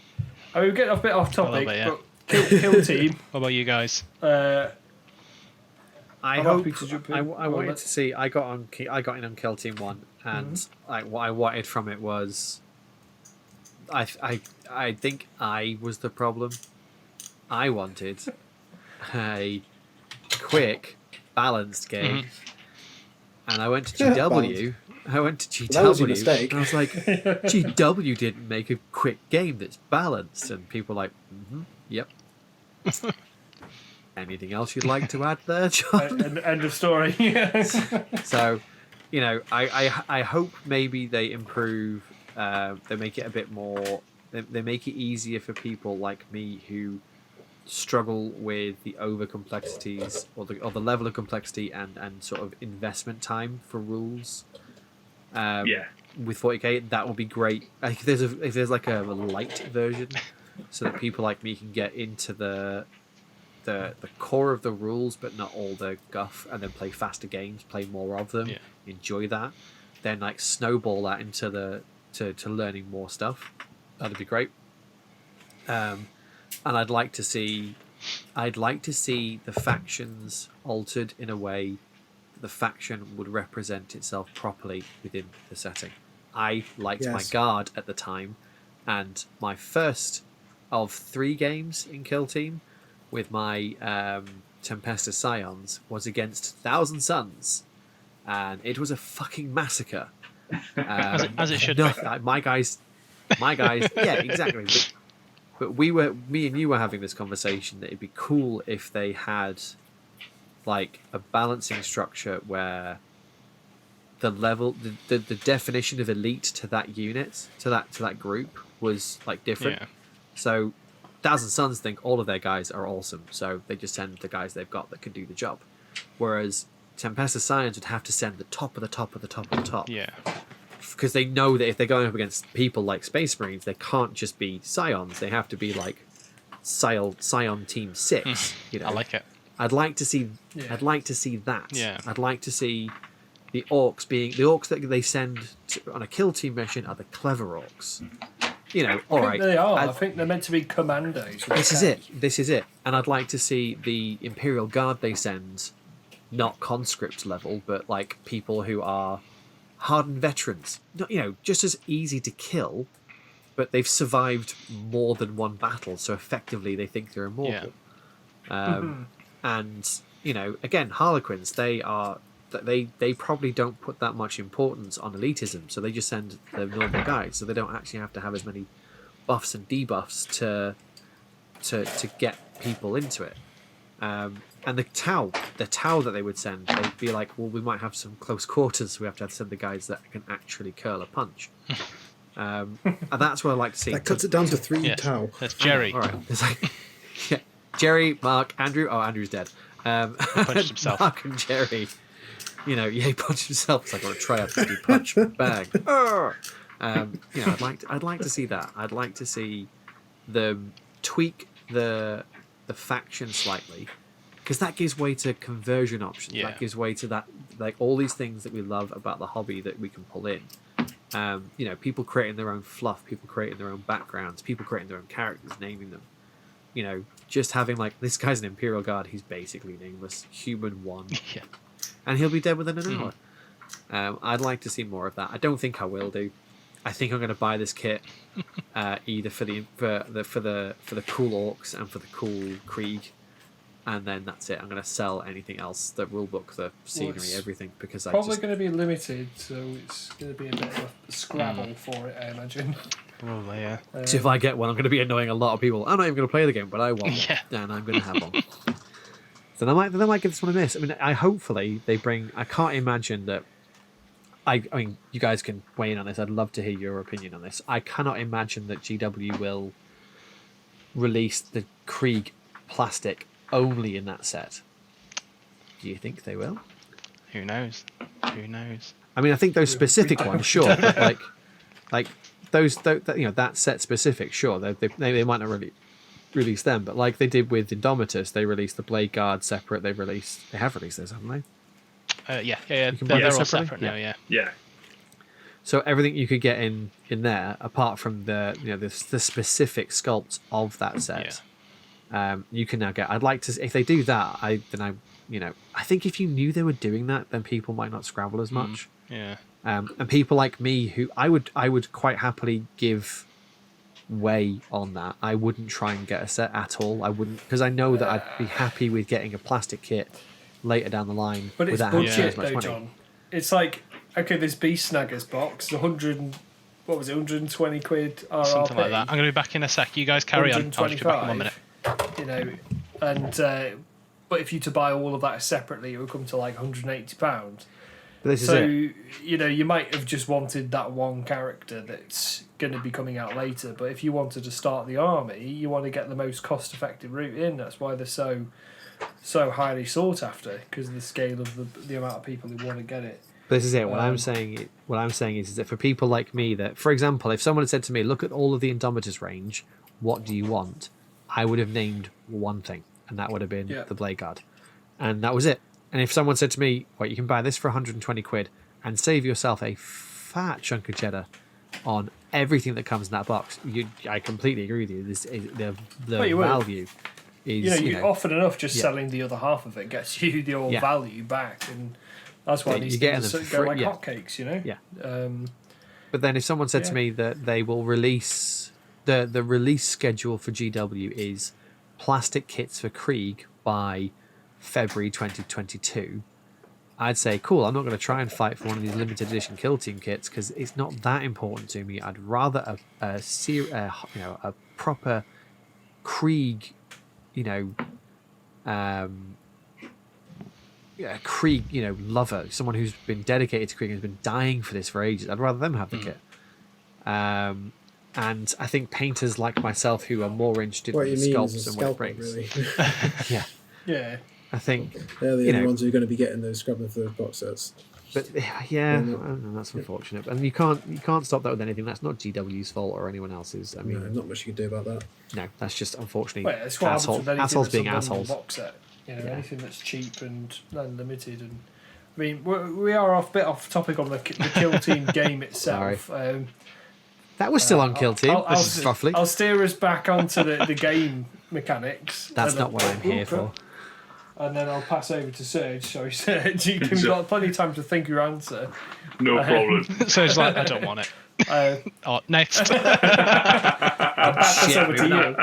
I mean, we're getting a bit off topic, bit, yeah. but KillTeam. What about you guys? I I'm hope. happy to jump in. I Well, wanted let's- to see. I got in on KillTeam 1, and what I wanted from it was. I think I was the problem. I wanted a quick, balanced game and I went to GW. I went to GW. That was your mistake. And I was like, GW didn't make a quick game that's balanced, and people were like, yep. Anything else you'd like to add there, John? End of story. So, you know, I hope maybe they improve. They make it a bit more. They make it easier for people like me who struggle with the over complexities or the level of complexity and sort of investment time for rules. With 40k, that would be great. If there's like a light version, so that people like me can get into the core of the rules, but not all the guff, and then play faster games, play more of them, enjoy that, then like snowball that into to learning more stuff. That'd be great. And I'd like to see the factions altered in a way that the faction would represent itself properly within the setting. I liked my guard at the time, and my first of 3 games in KillTeam with my Tempestus Scions was against Thousand Suns, and it was a fucking massacre. As it should be. My guys, yeah, exactly. But me and you were having this conversation that it'd be cool if they had like a balancing structure where the level, the definition of elite to that unit, to that group was like different. Yeah. So Thousand Suns think all of their guys are awesome, so they just send the guys they've got that can do the job. Whereas Tempestus Scions would have to send the top of the top of the top of the top. Yeah. Because they know that if they're going up against people like Space Marines, they can't just be Scions. They have to be like Scion Team 6. You know? I like it. I'd like to see. Yeah. I'd like to see that. Yeah. I'd like to see the orcs that they send on a kill team mission are the clever orcs. You know, all right. They are. I think they're meant to be commandos. This is it. This is it. And I'd like to see the Imperial Guard they send, not conscript level, but like people who are hardened veterans. You know, just as easy to kill, but they've survived more than one battle, so effectively they think they're immortal. And you know, again, Harlequins, they probably don't put that much importance on elitism, so they just send the normal guys, so they don't actually have to have as many buffs and debuffs to get people into it. And the Tau that they would send, they'd be like, well, we might have some close quarters, so we have to send the guys that can actually curl a punch. And that's what I like to see. That cuts it down to 3 Tau. That's Jerry. All right. It's like, yeah, Jerry, Mark, Andrew. Oh, Andrew's dead. He punched himself. Mark and Jerry. You know, yeah, he punched himself. It's like on a Tri-50 punch bag. You know, I'd like to see that. I'd like to see them tweak the faction slightly, because that gives way to conversion options. Yeah. That gives way to that, like all these things that we love about the hobby that we can pull in. You know, people creating their own fluff, people creating their own backgrounds, people creating their own characters, naming them. You know, just having like, this guy's an Imperial Guard, he's basically nameless, human 1. Yeah. And he'll be dead within an hour. I'd like to see more of that. I don't think I will do. I think I'm going to buy this kit either for the cool orcs and for the cool Krieg, and then that's it. I'm going to sell anything else, the rulebook, the scenery, everything, because I probably going to be limited, so it's going to be a bit of a scrabble for it, I imagine. Probably, yeah. So if I get one, I'm going to be annoying a lot of people. I'm not even going to play the game, but I want one, and I'm going to have one. So they might give this one a miss. I mean, hopefully they bring. I can't imagine that. I mean, you guys can weigh in on this. I'd love to hear your opinion on this. I cannot imagine that GW will release the Krieg plastic only in that set. Do you think they will? Who knows? Who knows? I mean, I think those specific ones, sure, but like those, you know, that set specific, sure, they might not really release them, but like they did with Indomitus, they released the Blade Guard separate. They have released those, haven't they? Yeah. They're all separate now. Yeah. So everything you could get in there, apart from the specific sculpts of that set, you can now get. I'd like to, if they do that, I think if you knew they were doing that, then people might not scrabble as much. Yeah. And people like me, who I would quite happily give way on that. I wouldn't try and get a set at all. I wouldn't, because I know that I'd be happy with getting a plastic kit later down the line. But it's without having to spend bullshit as much though, money. John. it's like, okay, this Beast Snaggers box, 120 quid RRP. Something like that. I'm going to be back in a sec. You guys carry on. I'll just be back in 1 minute. You know, and but if you to buy all of that separately, it would come to like £180. But this So is it. you know, you might have just wanted that one character that's going to be coming out later. But if you wanted to start the army, you want to get the most cost-effective route in. That's why they're so highly sought after, because of the scale of the amount of people who want to get it. But this is it. What I'm saying is that for people like me, that, for example, if someone had said to me, "Look at all of the Indomitus range. What do you want?" I would have named one thing, and that would have been the Blade Guard, and that was it. And if someone said to me, "Well, you can buy this for 120 quid and save yourself a fat chunk of cheddar on everything that comes in that box," I completely agree with you. This is the value. You often enough just selling the other half of it gets you your value back, and that's why these things go like hotcakes, you know. Yeah. But then if someone said to me that they will release the release schedule for GW is plastic kits for Krieg by February 2022, I'd say cool. I'm not going to try and fight for one of these limited edition KillTeam kits because it's not that important to me. I'd rather a proper Krieg. Krieg, lover, someone who's been dedicated to Krieg and has been dying for this for ages. I'd rather them have the kit. And I think painters like myself who are more interested in sculpts and what it brings. Really. Yeah. I think they're the only ones who are going to be getting those scrub and third box sets. But that's unfortunate. And you can't stop that with anything. That's not GW's fault or anyone else's. I mean, no, not much you can do about that. No, that's just unfortunately it's what assholes being assholes. Box set. Anything that's cheap and unlimited, and I mean we are a bit off topic on the KillTeam game itself. That was still on KillTeam. I'll steer us back onto the game mechanics. That's not what I'm here for. And then I'll pass over to Serge. Sorry, Serge, you've got plenty of time to think your answer. No problem. Serge's like, I don't want it. Next. I'll pass this over to you.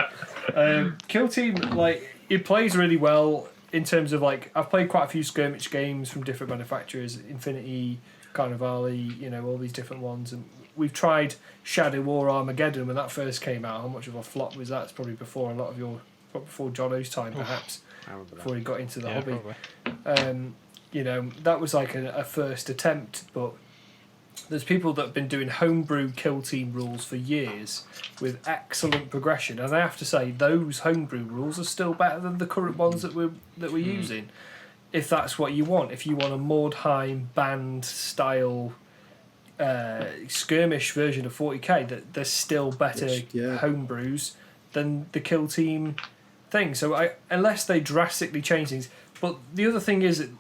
KillTeam, like, it plays really well in terms of, like, I've played quite a few skirmish games from different manufacturers, Infinity, Carnivale, all these different ones, and we've tried Shadow War Armageddon when that first came out. How much of a flop was that? It's probably before before Jono's time, perhaps. Before he got into the hobby. That was like a first attempt, but there's people that have been doing homebrew KillTeam rules for years with excellent progression, and I have to say those homebrew rules are still better than the current ones that we're using. If that's what you want, if you want a Mordheim band style skirmish version of 40k, that there's still better homebrews than the KillTeam thing. So unless they drastically change things, but the other thing is that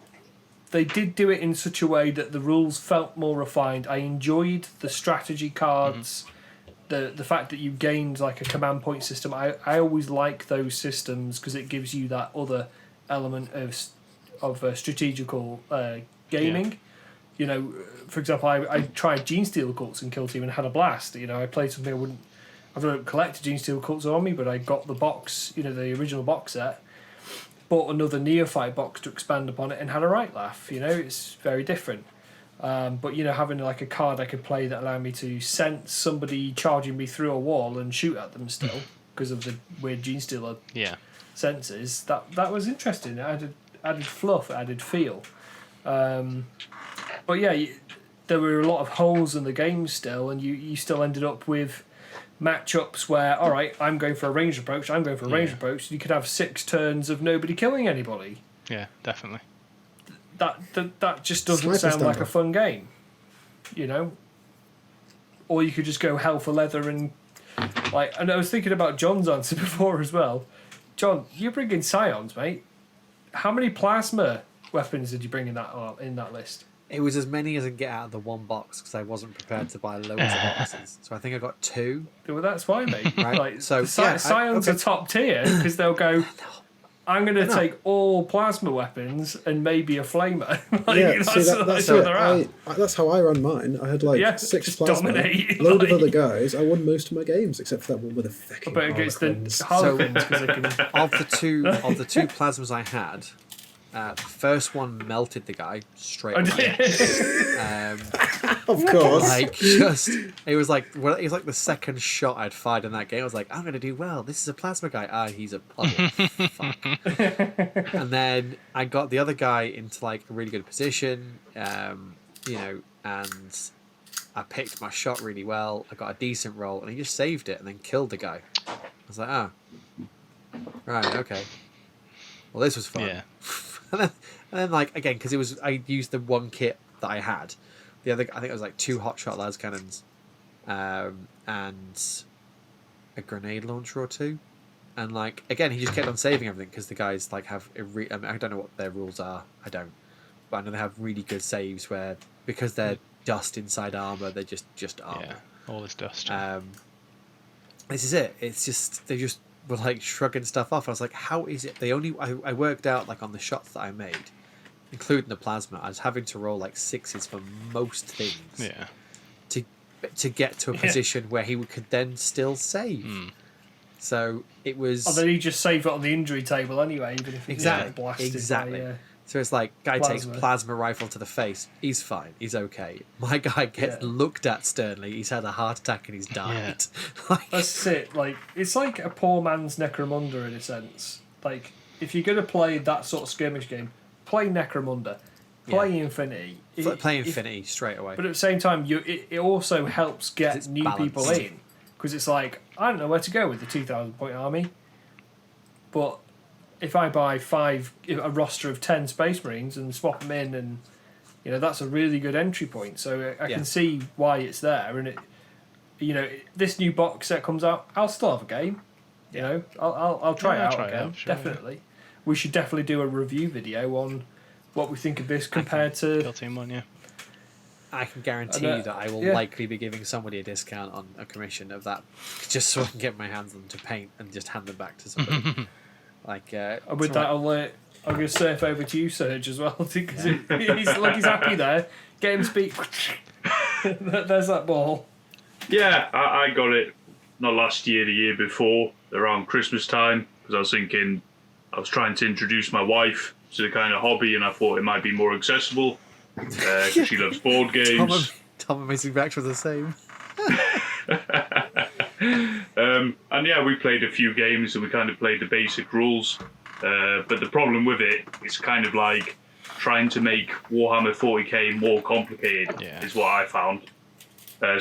they did do it in such a way that the rules felt more refined. I enjoyed the strategy cards, the fact that you gained like a command point system. I always like those systems because it gives you that other element of strategical gaming. For example, I tried Genestealer cults in KillTeam and had a blast. I played something I've not collected Genestealer cults on me, but I got the box, the original box set, bought another Neophyte box to expand upon it, and had a right laugh. It's very different. But having like a card I could play that allowed me to sense somebody charging me through a wall and shoot at them still because of the weird Genestealer senses. That was interesting. It added fluff, it added feel. But there were a lot of holes in the game still, and you still ended up with matchups where, all right, I'm going for a ranged approach, I'm going for a ranged approach. You could have 6 turns of nobody killing anybody. Yeah, definitely. That just doesn't sound like a fun game, Or you could just go hell for leather and And I was thinking about John's answer before as well. John, you bring in Scions, mate. How many plasma weapons did you bring in that list? It was as many as I can get out of the one box because I wasn't prepared to buy loads of boxes. So I think I got 2. Well, that's fine, mate. Right. Scions are top tier because they'll go, I'm going to take all plasma weapons and maybe a flamer. That's where they're at. That's how I run mine. I had 6 plasma, load of other guys. I won most of my games except for that one with a fucking But against the Harlequins, because they can... Of the two plasmas I had, The first one melted the guy straight Oh, away. Of course. It was like the second shot I'd fired in that game. I was like, I'm gonna do well. This is a plasma guy. Ah, he's a puddle. Fuck. And then I got the other guy into like a really good position, and I picked my shot really well. I got a decent roll, and he just saved it and then killed the guy. I was like, right, okay. Well, this was fun. Yeah. and then like again, because I used the one kit that I had. The other, I think it was like 2 hotshot las cannons, and a grenade launcher or 2. And like again, he just kept on saving everything because the guys like have I don't know what their rules are. I don't, but I know they have really good saves where because they're dust inside armor, they're just armor. Yeah, all this dust. This is it. It's just they just were like shrugging stuff off. I was like, how is it? I worked out like on the shots that I made, including the plasma. I was having to roll like 6s for most things. Yeah. To get to a position where he could then still save. So it was. Oh, then he just save it on the injury table anyway, even if it's blasted. Exactly. By, so it's like guy takes plasma. plasma rifle to the face. He's fine. He's okay. My guy gets looked at sternly. He's had a heart attack and he's died. Like, That's it. Like it's like a poor man's Necromunda in a sense. Like if you're gonna play that sort of skirmish game, play Necromunda, play Infinity. play Infinity straight away. But at the same time, it also helps get it's new balanced. people in because it's like I don't know where to go with the 2,000 point army, but if I buy a roster of 10 Space Marines and swap them in, and that's a really good entry point. So I can see why it's there, and this new box set comes out, I'll still have a game. I'll try it out again. Sure, definitely. We should definitely do a review video on what we think of this compared to KillTeam one, yeah. I can guarantee you that I will likely be giving somebody a discount on a commission of that, just so I can get my hands on them to paint and just hand them back to somebody. And with that, I'm going to surf over to you, Serge, as well, because he's happy there. Get him to speak. There's that ball. Yeah, I got it not last year, the year before, around Christmas time, because I was trying to introduce my wife to the kind of hobby, and I thought it might be more accessible, because she loves board games. Tom and Missing Back were the same. And yeah, we played a few games and we kind of played the basic rules. But the problem with it is kind of like trying to make Warhammer 40k more complicated is what I found.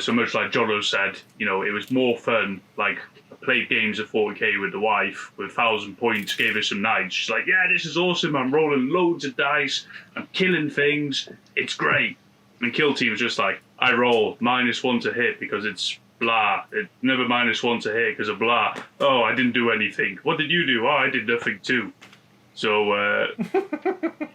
So much like Jono said, it was more fun. Like, I played games of 40k with the wife with 1,000 points, gave her some knights. She's like, yeah, this is awesome. I'm rolling loads of dice. I'm killing things. It's great. And KillTeam was just like, I roll -1 to hit because it's blah. Never -1 to hit because of blah. Oh, I didn't do anything. What did you do? Oh, I did nothing too. So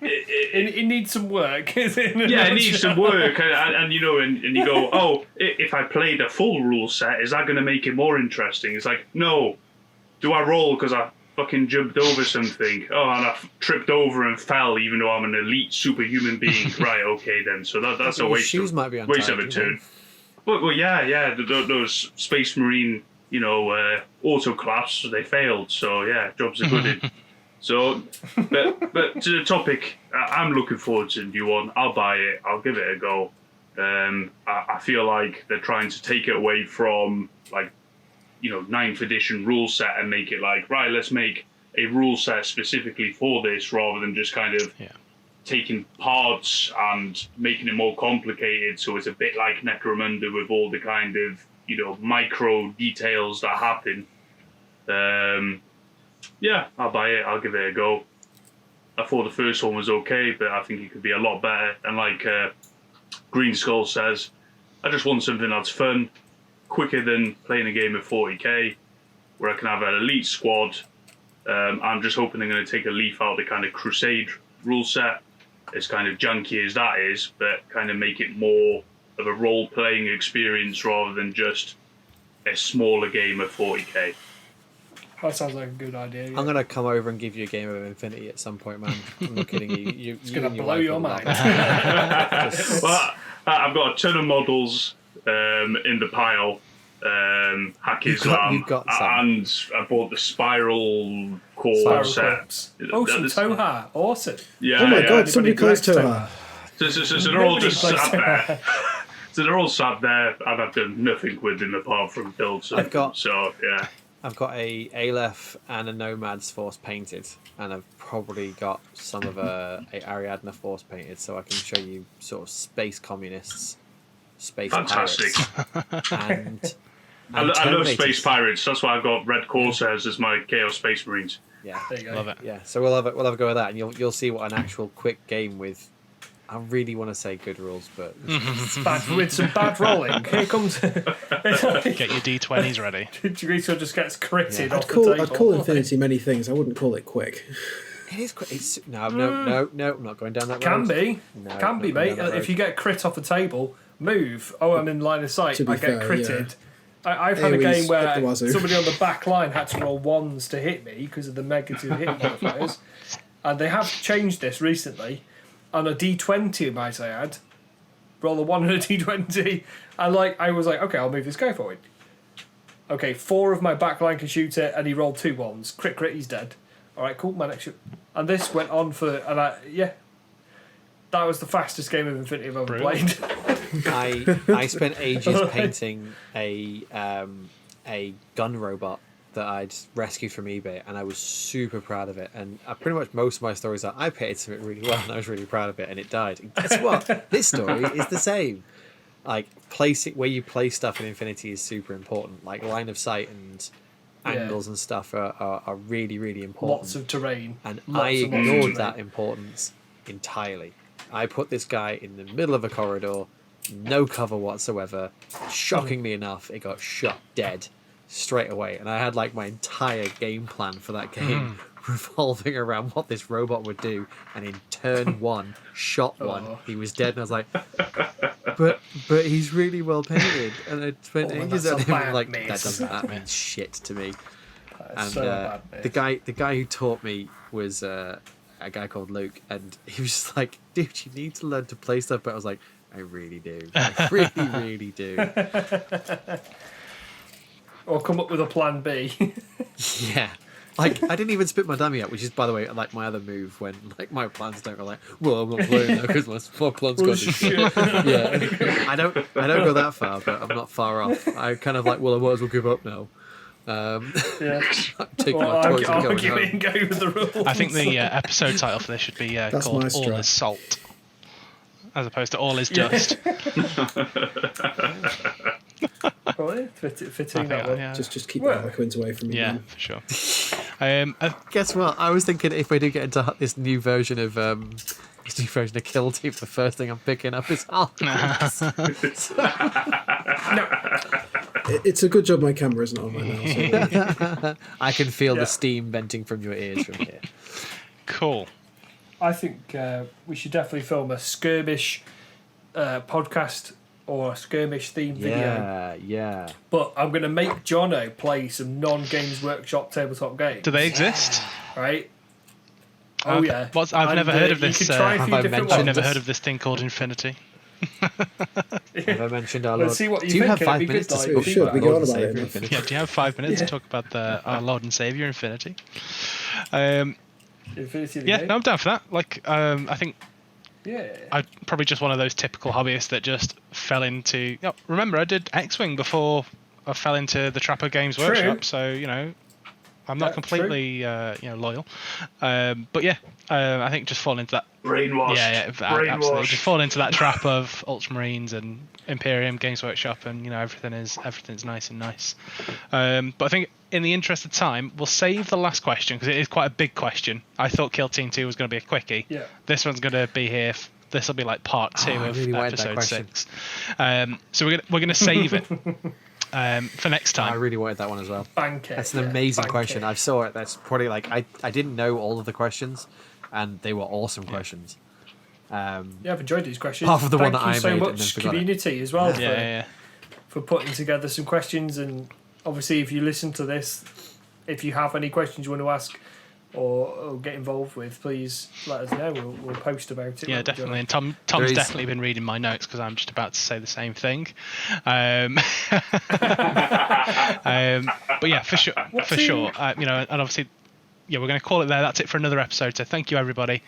it needs some work. It needs some work, and you go, oh, if I played a full rule set, is that going to make it more interesting? It's like, no. Do I roll because I fucking jumped over something? Oh, and I tripped over and fell, even though I'm an elite superhuman being. Right? Okay, then. So that's a waste of a turn. Well, yeah. Those Space Marine, autoclaps, they failed. So yeah, jobs are good in. So, but to the topic, I'm looking forward to the new one. I'll buy it. I'll give it a go. I feel like they're trying to take it away from 9th edition rule set and make it like, right, let's make a rule set specifically for this, rather than just kind of taking parts and making it more complicated. So it's a bit like Necromunda with all the kind of micro details that happen. Yeah, I'll buy it. I'll give it a go. I thought the first one was okay, but I think it could be a lot better. And like Green Skull says, I just want something that's fun, quicker than playing a game of 40k, where I can have an elite squad. I'm just hoping they're going to take a leaf out of the kind of Crusade rule set, as kind of junky as that is, but kind of make it more of a role-playing experience rather than just a smaller game of 40k. That sounds like a good idea. Yeah. I'm going to come over and give you a game of Infinity at some point, man. I'm not kidding you. It's going to blow your mind. Well, I've got a ton of models in the pile. Hack Islam. You've got some. And I bought the Spiral core Spiral set. Corpse. Oh, some Toha. Awesome. Yeah. Oh my yeah. god, somebody collects calls Toha. So they're all Nobody just plays sat Toha. there. So they're all sat there, and I've done nothing with them apart from build some. So yeah. I've got a Aleph and a Nomad's Force painted, and I've probably got some of a Ariadna Force painted, so I can show you sort of space communists, space Fantastic. pirates, and I love Terminators. Space Pirates. That's why I've got Red Corsairs as my Chaos Space Marines. Yeah, There you go. Love it. yeah. So we'll have a go at that, and you'll see what an actual quick game with. I really want to say good rules, but Bad, with some bad rolling. Here comes. Get your D20s ready. Greaser just gets critted Yeah. off the table. I'd call Infinity many things. I wouldn't call it quick. it is. It's no, I'm not going down that road. Can be. No, Can be, not going mate. down that If you get crit off a table, move. Oh, I'm in line of sight. To be I get fair, critted. I've had a AoE's game where up the wazoo. somebody on the back line had to roll ones to hit me because of the negative hit modifiers. And they have changed this recently. On a D20, might I add. Roll a 1 and a D20. And I was like, okay, I'll move this guy forward. Okay, 4 of my back line can shoot it, and he rolled 2 ones. Crit, he's dead. Alright, cool, my next shoot. And this went on for, that was the fastest game of Infinity I've ever played. I spent ages painting a gun robot that I'd rescued from eBay, and I was super proud of it. And pretty much most of my stories are I painted something really well, and I was really proud of it, and it died. And guess what? This story is the same. Like placing where you place stuff in Infinity is super important. Like line of sight and angles and stuff are really, really important. Lots of terrain. And Lots I and lots of ignored terrain. that importance entirely. I put this guy in the middle of a corridor, no cover whatsoever. Shockingly enough, it got shot dead straight away. And I had like my entire game plan for that game revolving around what this robot would do. And in turn 1, shot 1, he was dead. And I was like, but he's really well painted. And I spent ages that's on a him. bad Like miss. that means shit to me. That's And so bad, mate. the guy who taught me was a guy called Luke, and he was just like, dude, you need to learn to play stuff. But I was like, I really do. I really, really do. Or come up with a plan B. Yeah. Like, I didn't even spit my dummy out, which is, by the way, like my other move when like my plans don't go like, well, I'm not playing now because my plan's got this shit. Yeah. I don't go that far, but I'm not far off. I kind of like, well, I might as well give up now. Yeah. Taking Well, my toys and I'll going give it home. and go with the rules. I think the episode title for this should be That's called my All strap. Is Salt, as opposed to All Is Dust. Oh, fitting that one. Yeah, Just keep Well, the Harlequins away from me. yeah, man. for sure. Guess what? I was thinking if I do get into this new version of KillTeam, the first thing I'm picking up is Harlequins. It's a good job my camera isn't on right now. So I can feel Yeah. the steam venting from your ears from here. Cool. I think we should definitely film a skirmish podcast or a skirmish themed video. Yeah. But I'm going to make Jono play some non-Games Workshop tabletop games. Do they exist? Right? Oh, yeah. I've never heard of You this. could try a have few I different mentioned I've never ones. heard of this thing called Infinity. Have I mentioned our Let's Lord? see what you Do you think. have It'd 5 be good, minutes to like, speak We should, about we our go Lord on and about it Saviour enough. Infinity? Yeah, do you have 5 minutes to talk about our Lord and Savior Infinity? Infinity the Yeah, game. no, I'm down for that. Like, I think Yeah. I'm probably just one of those typical hobbyists that just fell into. Remember, I did X-Wing before I fell into the Trapper Games True. Workshop, so I'm not Yeah, completely loyal. But yeah, I think just fall into that. Brainwashed. Yeah, absolutely. Brainwashed. Just fall into that trap of Ultramarines and Imperium Games Workshop, and everything's nice and nice. But I think in the interest of time, we'll save the last question because it is quite a big question. I thought Kill Team 2 was going to be a quickie. Yeah. This one's going to be here. This will be like part 2 I of really wanted that episode question. 6. So we're gonna save it for next I time. really wanted that one as well. Bank it. That's an yeah, amazing bank question. it. I saw it. That's probably like I didn't know all of the questions, and they were awesome questions. Yeah, I've enjoyed these questions. Half of the one Thank that you I so made and much, then forgot it. community, as well, Yeah. for putting together some questions. And obviously, if you listen to this, if you have any questions you want to ask or get involved with, please let us know. We'll post about it. Yeah, won't we, definitely. John? And Tom's There is- definitely been reading my notes because I'm just about to say the same thing. But yeah, for sure. And obviously, yeah, we're going to call it there. That's it for another episode. So thank you, everybody.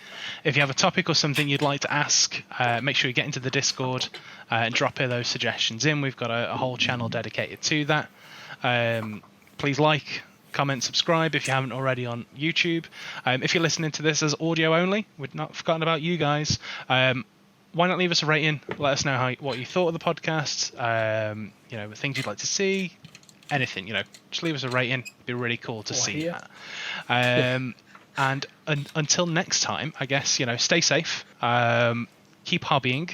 If you have a topic or something you'd like to ask, make sure you get into the Discord and drop those suggestions in. We've got a whole channel dedicated to that. Please like, comment, subscribe if you haven't already on YouTube. If you're listening to this as audio only, we've not forgotten about you guys. Why not leave us a rating? Let us know what you thought of the podcast. Things you'd like to see. Anything, just leave us a rating. It'd be really cool to see that. And until next time, I guess, stay safe. Keep hobbying.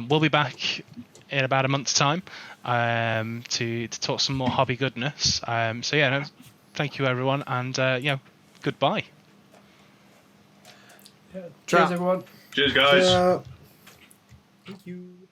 We'll be back in about a month's time to talk some more hobby goodness. Thank you, everyone, and goodbye. Cheers, everyone. Cheers, guys. Thank you.